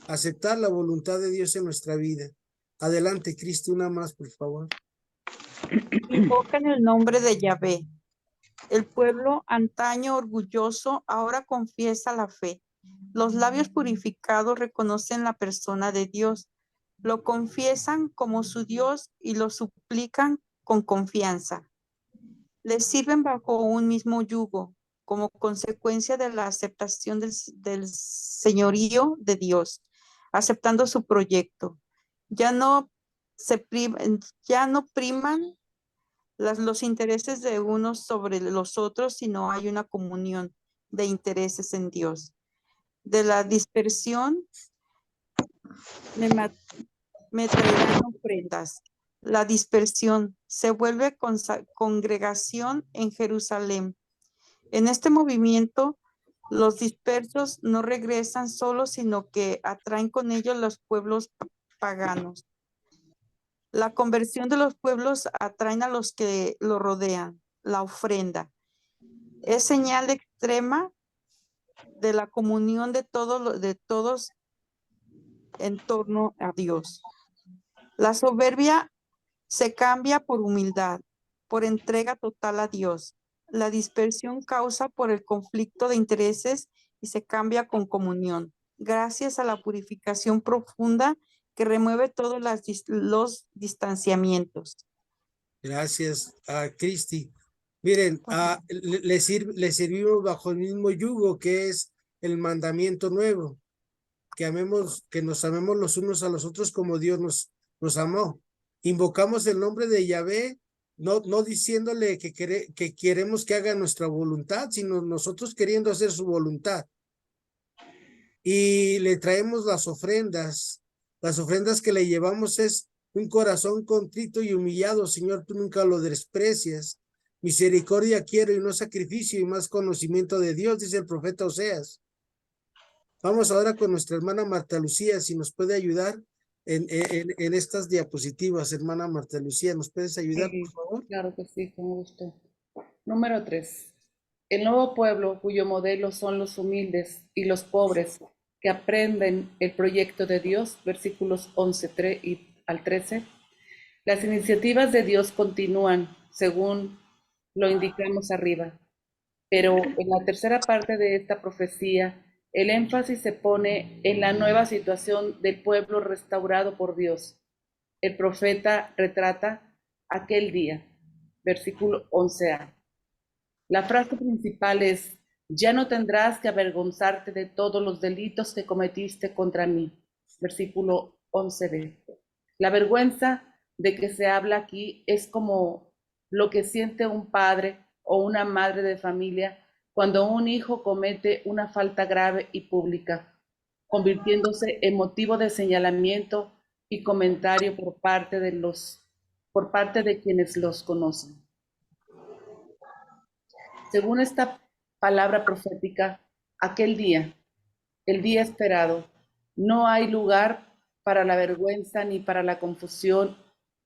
Aceptar la voluntad de Dios en nuestra vida. Adelante, Cristi, una más, por favor. Invocan el nombre de Yahvé. El pueblo antaño orgulloso ahora confiesa la fe. Los labios purificados reconocen la persona de Dios. Lo confiesan como su Dios y lo suplican con confianza. Les sirven bajo un mismo yugo, como consecuencia de la aceptación del señorío de Dios, aceptando su proyecto. Ya no priman los intereses de unos sobre los otros, sino hay una comunión de intereses en Dios. De la dispersión me traerán ofrendas. La dispersión se vuelve congregación en Jerusalén. En este movimiento, los dispersos no regresan solos, sino que atraen con ellos los pueblos paganos. La conversión de los pueblos atraen a los que lo rodean. La ofrenda es señal extrema de la comunión de todos en torno a Dios. La soberbia se cambia por humildad, por entrega total a Dios. La dispersión causa por el conflicto de intereses y se cambia con comunión, gracias a la purificación profunda que remueve todos los distanciamientos. Gracias a Cristi. Miren, le servimos bajo el mismo yugo que es el mandamiento nuevo, que nos amemos los unos a los otros como Dios nos amó. Invocamos el nombre de Yahvé, no diciéndole que queremos que haga nuestra voluntad, sino nosotros queriendo hacer su voluntad. Y le traemos las ofrendas que le llevamos es un corazón contrito y humillado. Señor, tú nunca lo desprecias. Misericordia quiero y no sacrificio, y más conocimiento de Dios, dice el profeta Oseas. Vamos ahora con nuestra hermana Marta Lucía, si nos puede ayudar en estas diapositivas. Hermana Marta Lucía, ¿nos puedes ayudar, Sí, por favor? claro que sí, con gusto. Número 3. El nuevo pueblo cuyo modelo son los humildes y los pobres que aprenden el proyecto de Dios, versículos 11 al 13. Las iniciativas de Dios continúan según lo indicamos arriba, pero en la tercera parte de esta profecía, el énfasis se pone en la nueva situación del pueblo restaurado por Dios. El profeta retrata aquel día, versículo 11a. La frase principal es: ya no tendrás que avergonzarte de todos los delitos que cometiste contra mí, versículo 11b. La vergüenza de que se habla aquí es como lo que siente un padre o una madre de familia cuando un hijo comete una falta grave y pública, convirtiéndose en motivo de señalamiento y comentario por parte de quienes los conocen. Según esta palabra profética, aquel día, el día esperado, no hay lugar para la vergüenza ni para la confusión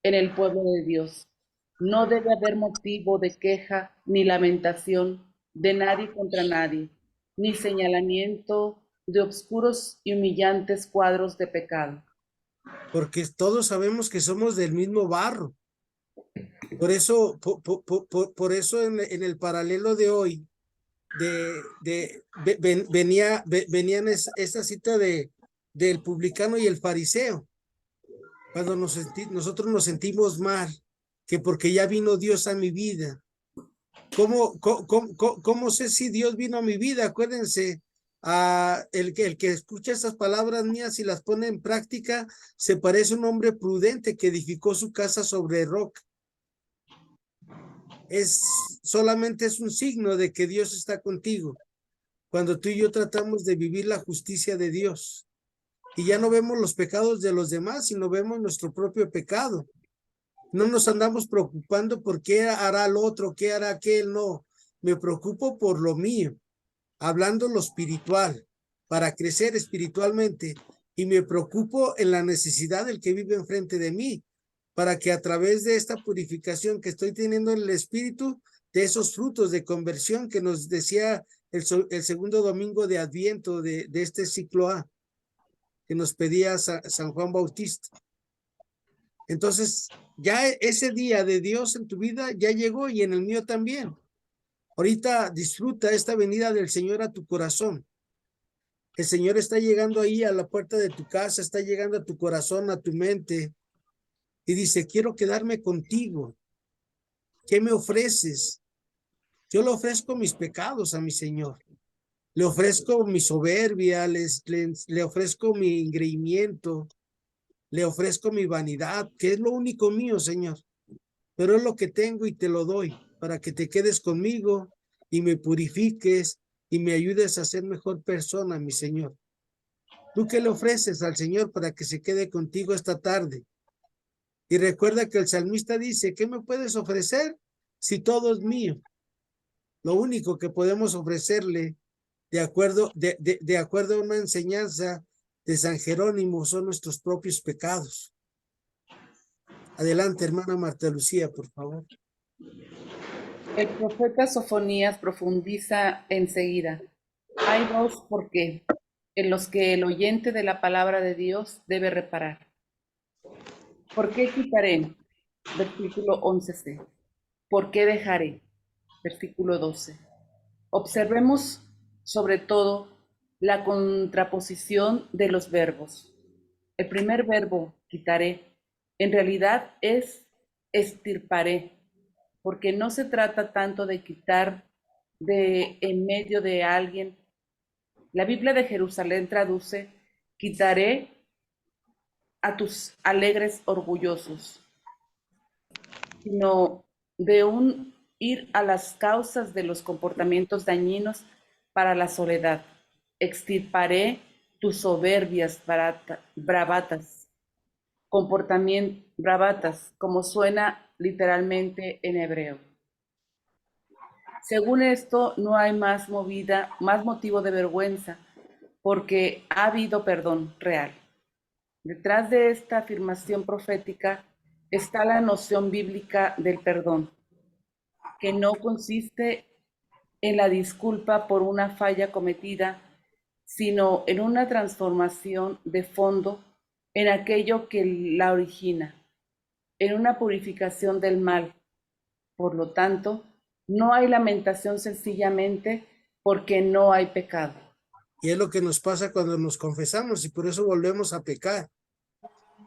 en el pueblo de Dios. No debe haber motivo de queja ni lamentación de nadie contra nadie, ni señalamiento de obscuros y humillantes cuadros de pecado. Porque todos sabemos que somos del mismo barro. Por eso, por eso en el paralelo de hoy, venían esa cita del publicano y el fariseo. Cuando nosotros nos sentimos mal, que porque ya vino Dios a mi vida. ¿Cómo sé si Dios vino a mi vida? Acuérdense, el que escucha esas palabras mías y las pone en práctica, se parece a un hombre prudente que edificó su casa sobre roca. Solamente es un signo de que Dios está contigo. Cuando tú y yo tratamos de vivir la justicia de Dios y ya no vemos los pecados de los demás, sino vemos nuestro propio pecado. No nos andamos preocupando por qué hará el otro, qué hará aquel, no. Me preocupo por lo mío, hablando lo espiritual, para crecer espiritualmente, y me preocupo en la necesidad del que vive enfrente de mí, para que a través de esta purificación que estoy teniendo en el espíritu, de esos frutos de conversión que nos decía el segundo domingo de Adviento de este ciclo A, que nos pedía San Juan Bautista. Entonces, ya ese día de Dios en tu vida ya llegó y en el mío también. Ahorita disfruta esta venida del Señor a tu corazón. El Señor está llegando ahí a la puerta de tu casa, está llegando a tu corazón, a tu mente, y dice, quiero quedarme contigo. ¿Qué me ofreces? Yo le ofrezco mis pecados a mi Señor. Le ofrezco mi soberbia, le ofrezco mi engreimiento, le ofrezco mi vanidad, que es lo único mío, Señor. Pero es lo que tengo y te lo doy para que te quedes conmigo y me purifiques y me ayudes a ser mejor persona, mi Señor. ¿Tú qué le ofreces al Señor para que se quede contigo esta tarde? Y recuerda que el salmista dice, ¿qué me puedes ofrecer si todo es mío? Lo único que podemos ofrecerle, de acuerdo a una enseñanza de San Jerónimo, son nuestros propios pecados. Adelante, hermana Marta Lucía, por favor. El profeta Sofonías profundiza enseguida. Hay dos por qué, en los que el oyente de la palabra de Dios debe reparar. ¿Por qué quitaré? Versículo 11c. ¿Por qué dejaré? Versículo 12. Observemos sobre todo la contraposición de los verbos. El primer verbo, quitaré, en realidad es extirparé, porque no se trata tanto de quitar de en medio de alguien. La Biblia de Jerusalén traduce, quitaré a tus alegres orgullosos, sino de un ir a las causas de los comportamientos dañinos para la soledad. Extirparé tus soberbias bravatas, bravatas, como suena literalmente en hebreo. Según esto, no hay más motivo de vergüenza, porque ha habido perdón real. Detrás de esta afirmación profética está la noción bíblica del perdón, que no consiste en la disculpa por una falla cometida, sino en una transformación de fondo en aquello que la origina, en una purificación del mal. Por lo tanto, no hay lamentación sencillamente porque no hay pecado. Y es lo que nos pasa cuando nos confesamos y por eso volvemos a pecar.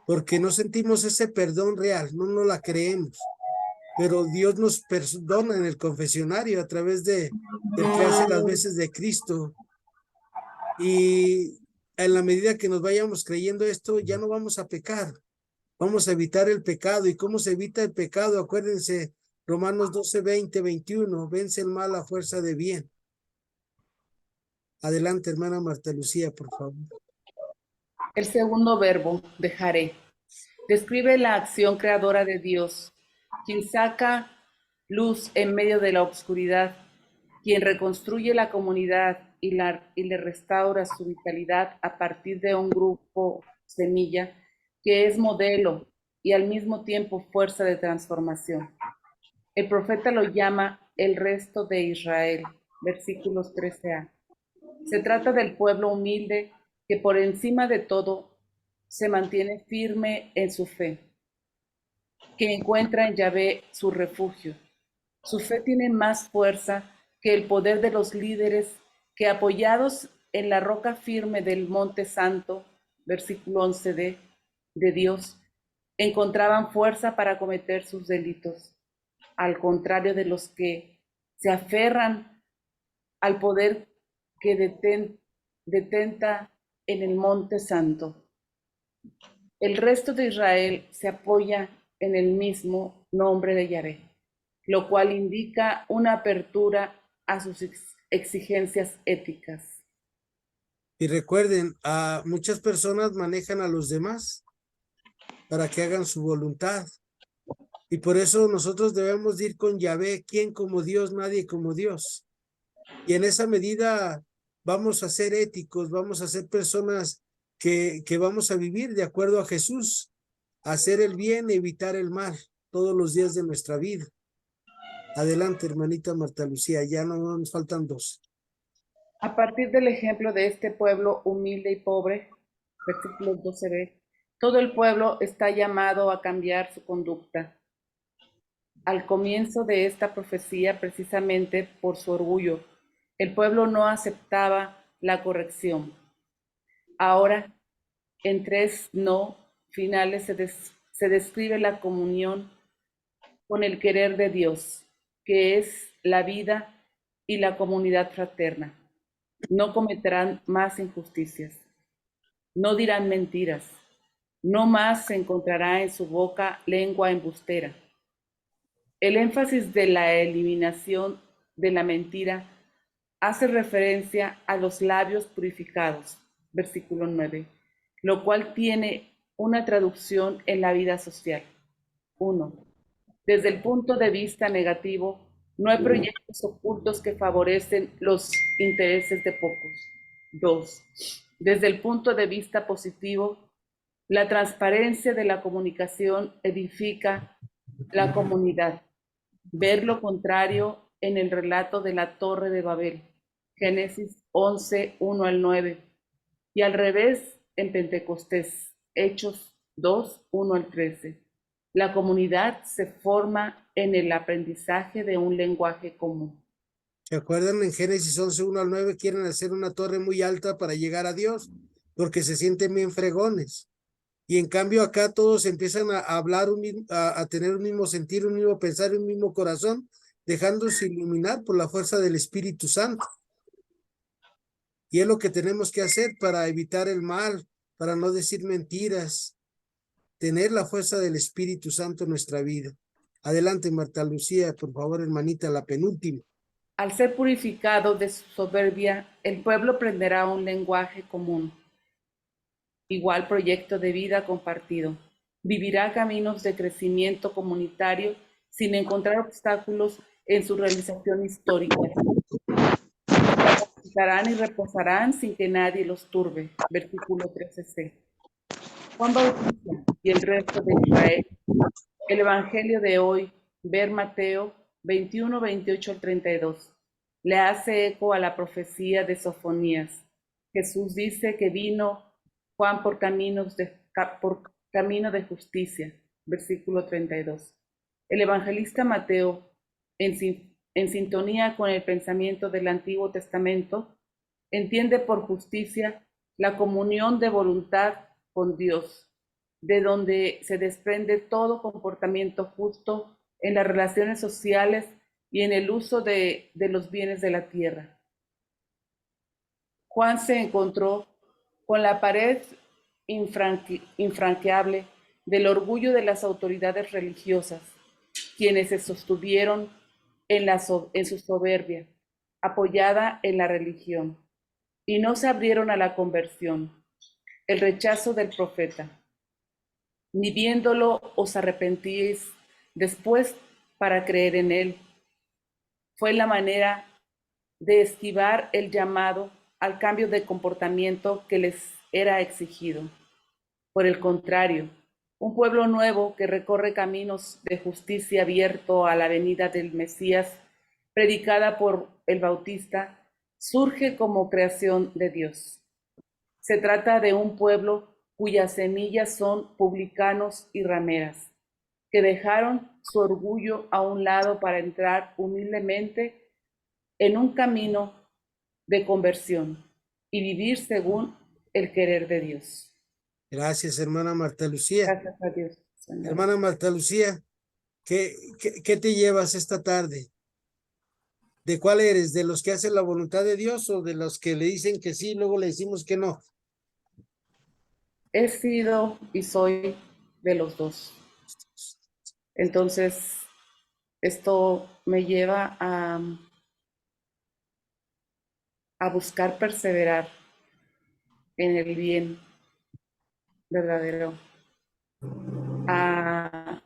Porque no sentimos ese perdón real, no nos la creemos. Pero Dios nos perdona en el confesionario a través del que hace las veces de Cristo. Y en la medida que nos vayamos creyendo esto, ya no vamos a pecar. Vamos a evitar el pecado. ¿Y cómo se evita el pecado? Acuérdense, Romanos 12, 20, 21. Vence el mal a fuerza de bien. Adelante, hermana Marta Lucía, por favor. El segundo verbo, dejaré, describe la acción creadora de Dios, quien saca luz en medio de la oscuridad, quien reconstruye la comunidad y le restaura su vitalidad a partir de un grupo semilla que es modelo y al mismo tiempo fuerza de transformación. El profeta lo llama el resto de Israel, versículos 13a. Se trata del pueblo humilde que por encima de todo se mantiene firme en su fe, que encuentra en Yahvé su refugio. Su fe tiene más fuerza que el poder de los líderes que, apoyados en la roca firme del Monte Santo, versículo 11 de Dios, encontraban fuerza para cometer sus delitos, al contrario de los que se aferran al poder que detenta en el Monte Santo. El resto de Israel se apoya en el mismo nombre de Yahvé, lo cual indica una apertura a sus exigencias éticas. Y recuerden, muchas personas manejan a los demás para que hagan su voluntad. Y por eso nosotros debemos ir con Yahvé, ¿quién como Dios? Nadie como Dios. Y en esa medida vamos a ser éticos, vamos a ser personas que vamos a vivir de acuerdo a Jesús, a hacer el bien, evitar el mal todos los días de nuestra vida. Adelante, hermanita Marta Lucía, ya no nos faltan dos. A partir del ejemplo de este pueblo humilde y pobre, versículo 12b, todo el pueblo está llamado a cambiar su conducta. Al comienzo de esta profecía, precisamente por su orgullo, el pueblo no aceptaba la corrección. Ahora, en 3 no finales se describe la comunión con el querer de Dios, que es la vida y la comunidad fraterna. No cometerán más injusticias, no dirán mentiras, no más se encontrará en su boca lengua embustera. El énfasis de la eliminación de la mentira hace referencia a los labios purificados, versículo 9, lo cual tiene una traducción en la vida social. 1. Desde el punto de vista negativo, no hay proyectos ocultos que favorecen los intereses de pocos. 2. Desde el punto de vista positivo, la transparencia de la comunicación edifica la comunidad. Ver lo contrario en el relato de la Torre de Babel, Génesis 11, 1 al 9, y al revés en Pentecostés, Hechos 2, 1 al 13. La comunidad se forma en el aprendizaje de un lenguaje común. ¿Se acuerdan en Génesis 11, 1 al 9? Quieren hacer una torre muy alta para llegar a Dios, porque se sienten bien fregones. Y en cambio acá todos empiezan a hablar, a tener un mismo sentir, un mismo pensar, un mismo corazón, dejándose iluminar por la fuerza del Espíritu Santo. Y es lo que tenemos que hacer para evitar el mal, para no decir mentiras, tener la fuerza del Espíritu Santo en nuestra vida. Adelante, Marta Lucía, por favor, hermanita, la penúltima. Al ser purificado de su soberbia, el pueblo aprenderá un lenguaje común. Igual proyecto de vida compartido. Vivirá caminos de crecimiento comunitario sin encontrar obstáculos en su realización histórica. Estarán y reposarán sin que nadie los turbe. Versículo 13c. Juan Bautista y el resto de Israel. El Evangelio de hoy, ver Mateo 21, 28 al 32. Le hace eco a la profecía de Sofonías. Jesús dice que vino Juan por camino de justicia, versículo 32. El evangelista Mateo, en sintonía con el pensamiento del Antiguo Testamento, entiende por justicia la comunión de voluntad con Dios, de donde se desprende todo comportamiento justo en las relaciones sociales y en el uso de los bienes de la tierra. Juan se encontró con la pared infranqueable del orgullo de las autoridades religiosas, quienes se sostuvieron en su soberbia, apoyada en la religión, y no se abrieron a la conversión, el rechazo del profeta. Ni viéndolo os arrepentís después para creer en él. Fue la manera de esquivar el llamado al cambio de comportamiento que les era exigido. Por el contrario, un pueblo nuevo que recorre caminos de justicia abierto a la venida del Mesías, predicada por el Bautista, surge como creación de Dios. Se trata de un pueblo cuyas semillas son publicanos y rameras, que dejaron su orgullo a un lado para entrar humildemente en un camino de conversión y vivir según el querer de Dios. Gracias, hermana Marta Lucía. Gracias a Dios, Señor. Hermana Marta Lucía, ¿qué te llevas esta tarde? ¿De cuál eres? ¿De los que hacen la voluntad de Dios o de los que le dicen que sí, luego le decimos que no? He sido y soy de los dos. Entonces, esto me lleva a buscar perseverar en el bien verdadero, a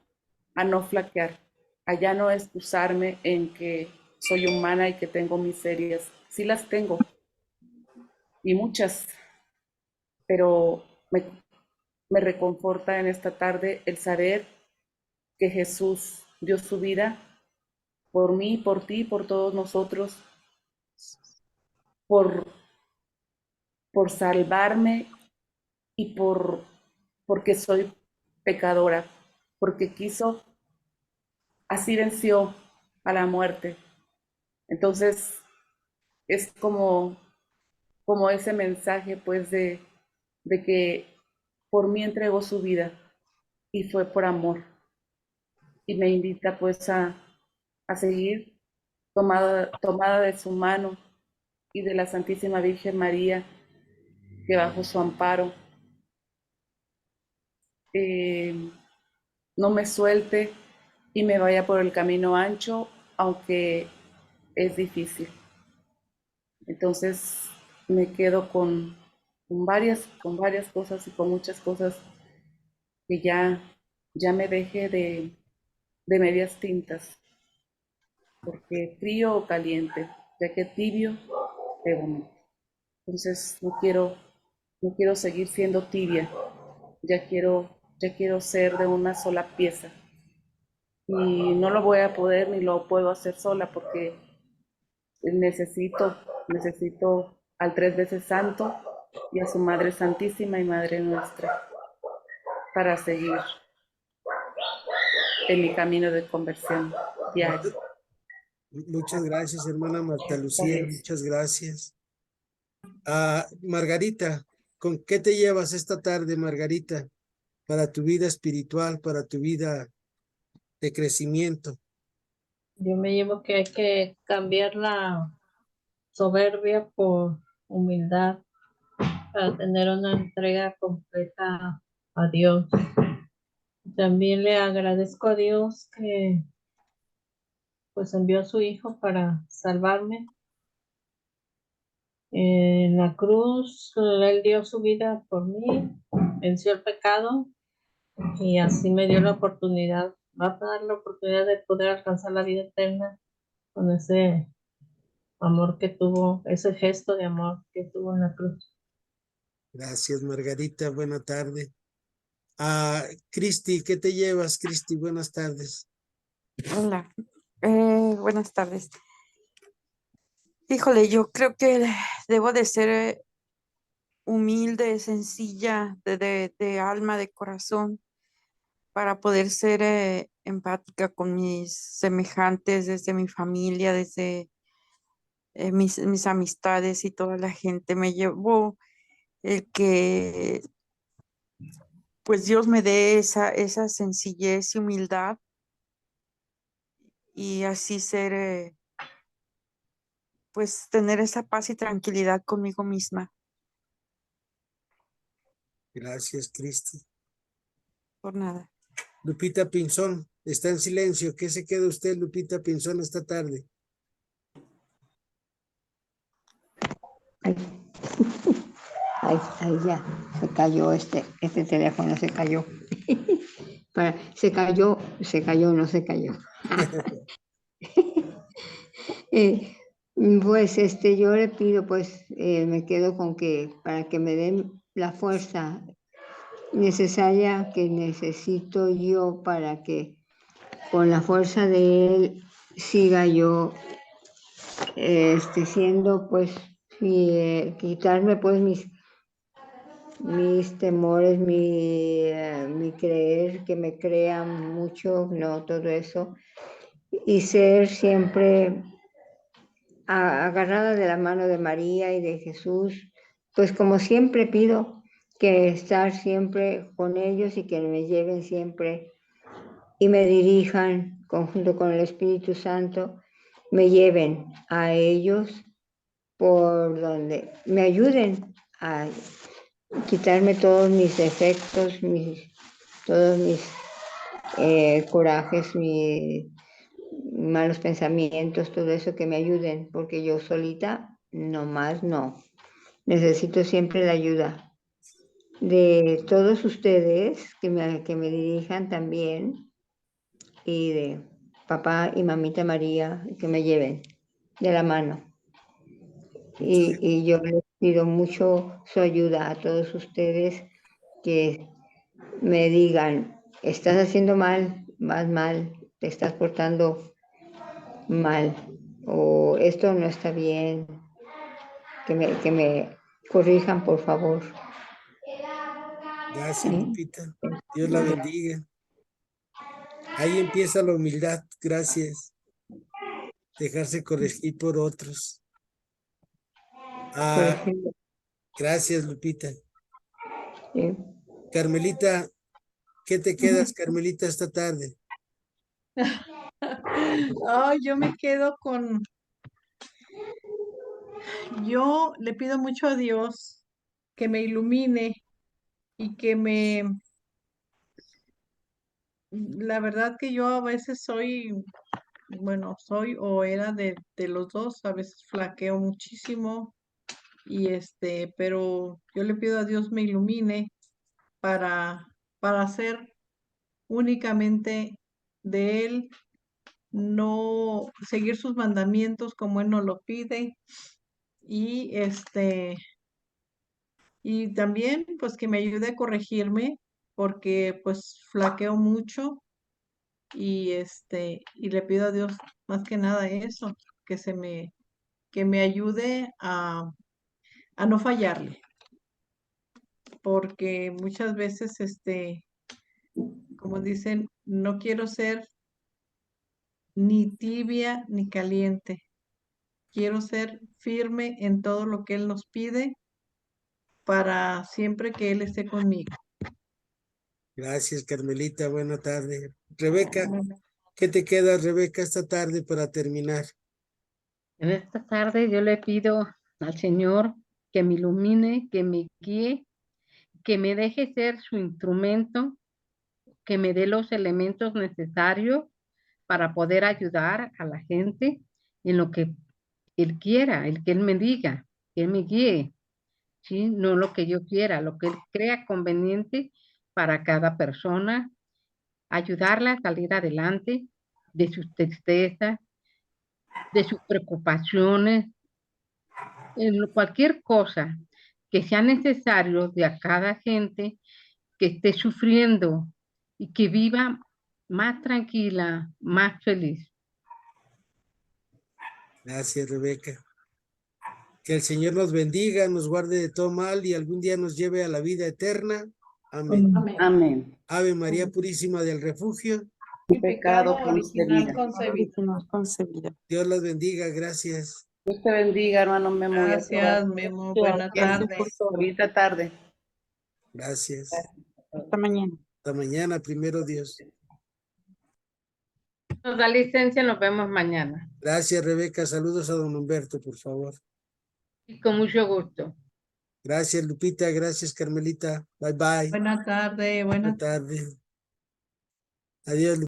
no flaquear, a ya no excusarme en que soy humana y que tengo miserias. Sí las tengo, y muchas, pero me reconforta en esta tarde el saber que Jesús dio su vida por mí, por ti, por todos nosotros, por salvarme y porque soy pecadora, porque quiso, así venció a la muerte. Entonces, es como ese mensaje, pues, de que por mí entregó su vida y fue por amor. Y me invita, pues, a seguir tomada de su mano y de la Santísima Virgen María, que bajo su amparo no me suelte y me vaya por el camino ancho, aunque es difícil. Entonces me quedo con varias cosas y con muchas cosas que ya me deje de medias tintas, porque frío o caliente, ya que tibio te vomito. Entonces no quiero seguir siendo tibia, ya quiero ser de una sola pieza. Y no lo voy a poder ni lo puedo hacer sola porque necesito al 3 veces santo y a su Madre Santísima y Madre Nuestra para seguir en mi camino de conversión diario. Muchas gracias, hermana Marta Lucía. Gracias. Muchas gracias. Margarita, ¿con qué te llevas esta tarde, Margarita, para tu vida espiritual, para tu vida de crecimiento? Yo me llevo que hay que cambiar la soberbia por humildad para tener una entrega completa a Dios. También le agradezco a Dios que pues envió a su Hijo para salvarme. En la cruz, Él dio su vida por mí, venció el pecado y así me dio la oportunidad, va a dar la oportunidad de poder alcanzar la vida eterna con ese amor que tuvo, ese gesto de amor que tuvo en la cruz. Gracias, Margarita. Buena tarde. Cristi, ¿qué te llevas, Cristi? Buenas tardes. Hola, buenas tardes. Híjole, yo creo que debo de ser humilde, sencilla, de alma, de corazón, para poder ser empática con mis semejantes, desde mi familia, desde mis amistades y toda la gente. Me llevo el que pues Dios me dé esa sencillez y humildad y así ser, pues tener esa paz y tranquilidad conmigo misma. Gracias, Cristi. Por nada. Lupita Pinzón, está en silencio. ¿Qué se queda usted, Lupita Pinzón, esta tarde? Ay, ahí ya, se cayó este teléfono, se cayó. Se cayó, no se cayó. Pues yo le pido, pues me quedo con que para que me den la fuerza necesaria que necesito yo para que con la fuerza de Él siga yo siendo, pues, quitarme pues mis temores, mi creer, que me crean mucho, no, todo eso, y ser siempre agarrada de la mano de María y de Jesús, pues como siempre pido, que estar siempre con ellos y que me lleven siempre y me dirijan junto con el Espíritu Santo, me lleven a ellos por donde me ayuden a quitarme todos mis defectos, todos mis corajes, mis malos pensamientos, todo eso, que me ayuden, porque yo solita no más no. Necesito siempre la ayuda de todos ustedes que me dirijan también, y de papá y mamita María, que me lleven de la mano. Y yo les pido mucho su ayuda a todos ustedes, que me digan, estás haciendo mal, vas mal, te estás portando mal, o esto no está bien, que me corrijan, por favor. Gracias, Lupita. Dios la bendiga. Ahí empieza la humildad. Gracias. Dejarse corregir por otros. Ah, gracias, Lupita. Sí. Carmelita, ¿qué te quedas, Carmelita, esta tarde? Ay, yo me quedo con, yo le pido mucho a Dios que me ilumine y la verdad que yo a veces soy, bueno, soy o era de los dos, a veces flaqueo muchísimo y pero yo le pido a Dios me ilumine para hacer únicamente de Él, no seguir sus mandamientos como Él nos lo pide y y también pues que me ayude a corregirme porque pues flaqueo mucho y y le pido a Dios más que nada eso, que me ayude a no fallarle, porque muchas veces como dicen, no quiero ser ni tibia ni caliente. Quiero ser firme en todo lo que Él nos pide para siempre que Él esté conmigo. Gracias, Carmelita. Buena tarde. Rebeca, ¿qué te queda, Rebeca, esta tarde para terminar? En esta tarde yo le pido al Señor que me ilumine, que me guíe, que me deje ser su instrumento, que me dé los elementos necesarios para poder ayudar a la gente en lo que Él quiera, el que Él me diga, que Él me guíe, ¿sí? No lo que yo quiera, lo que Él crea conveniente para cada persona, ayudarla a salir adelante de sus tristezas, de sus preocupaciones, en cualquier cosa que sea necesario de a cada gente que esté sufriendo y que viva más tranquila, más feliz. Gracias, Rebeca. Que el Señor nos bendiga, nos guarde de todo mal y algún día nos lleve a la vida eterna. Amén. Amén. Ave María Purísima del Refugio. Mi pecado original concebido. concebido. Dios las bendiga. Gracias. Dios te bendiga, hermano Memo. Gracias, Memo. Buena tarde. Bonita tarde. Gracias. Hasta mañana. Hasta mañana, primero Dios. Nos da licencia, nos vemos mañana. Gracias, Rebeca. Saludos a don Humberto, por favor. Y con mucho gusto. Gracias, Lupita. Gracias, Carmelita. Bye, bye. Buena tarde. Buena tarde. Adiós, Lupita.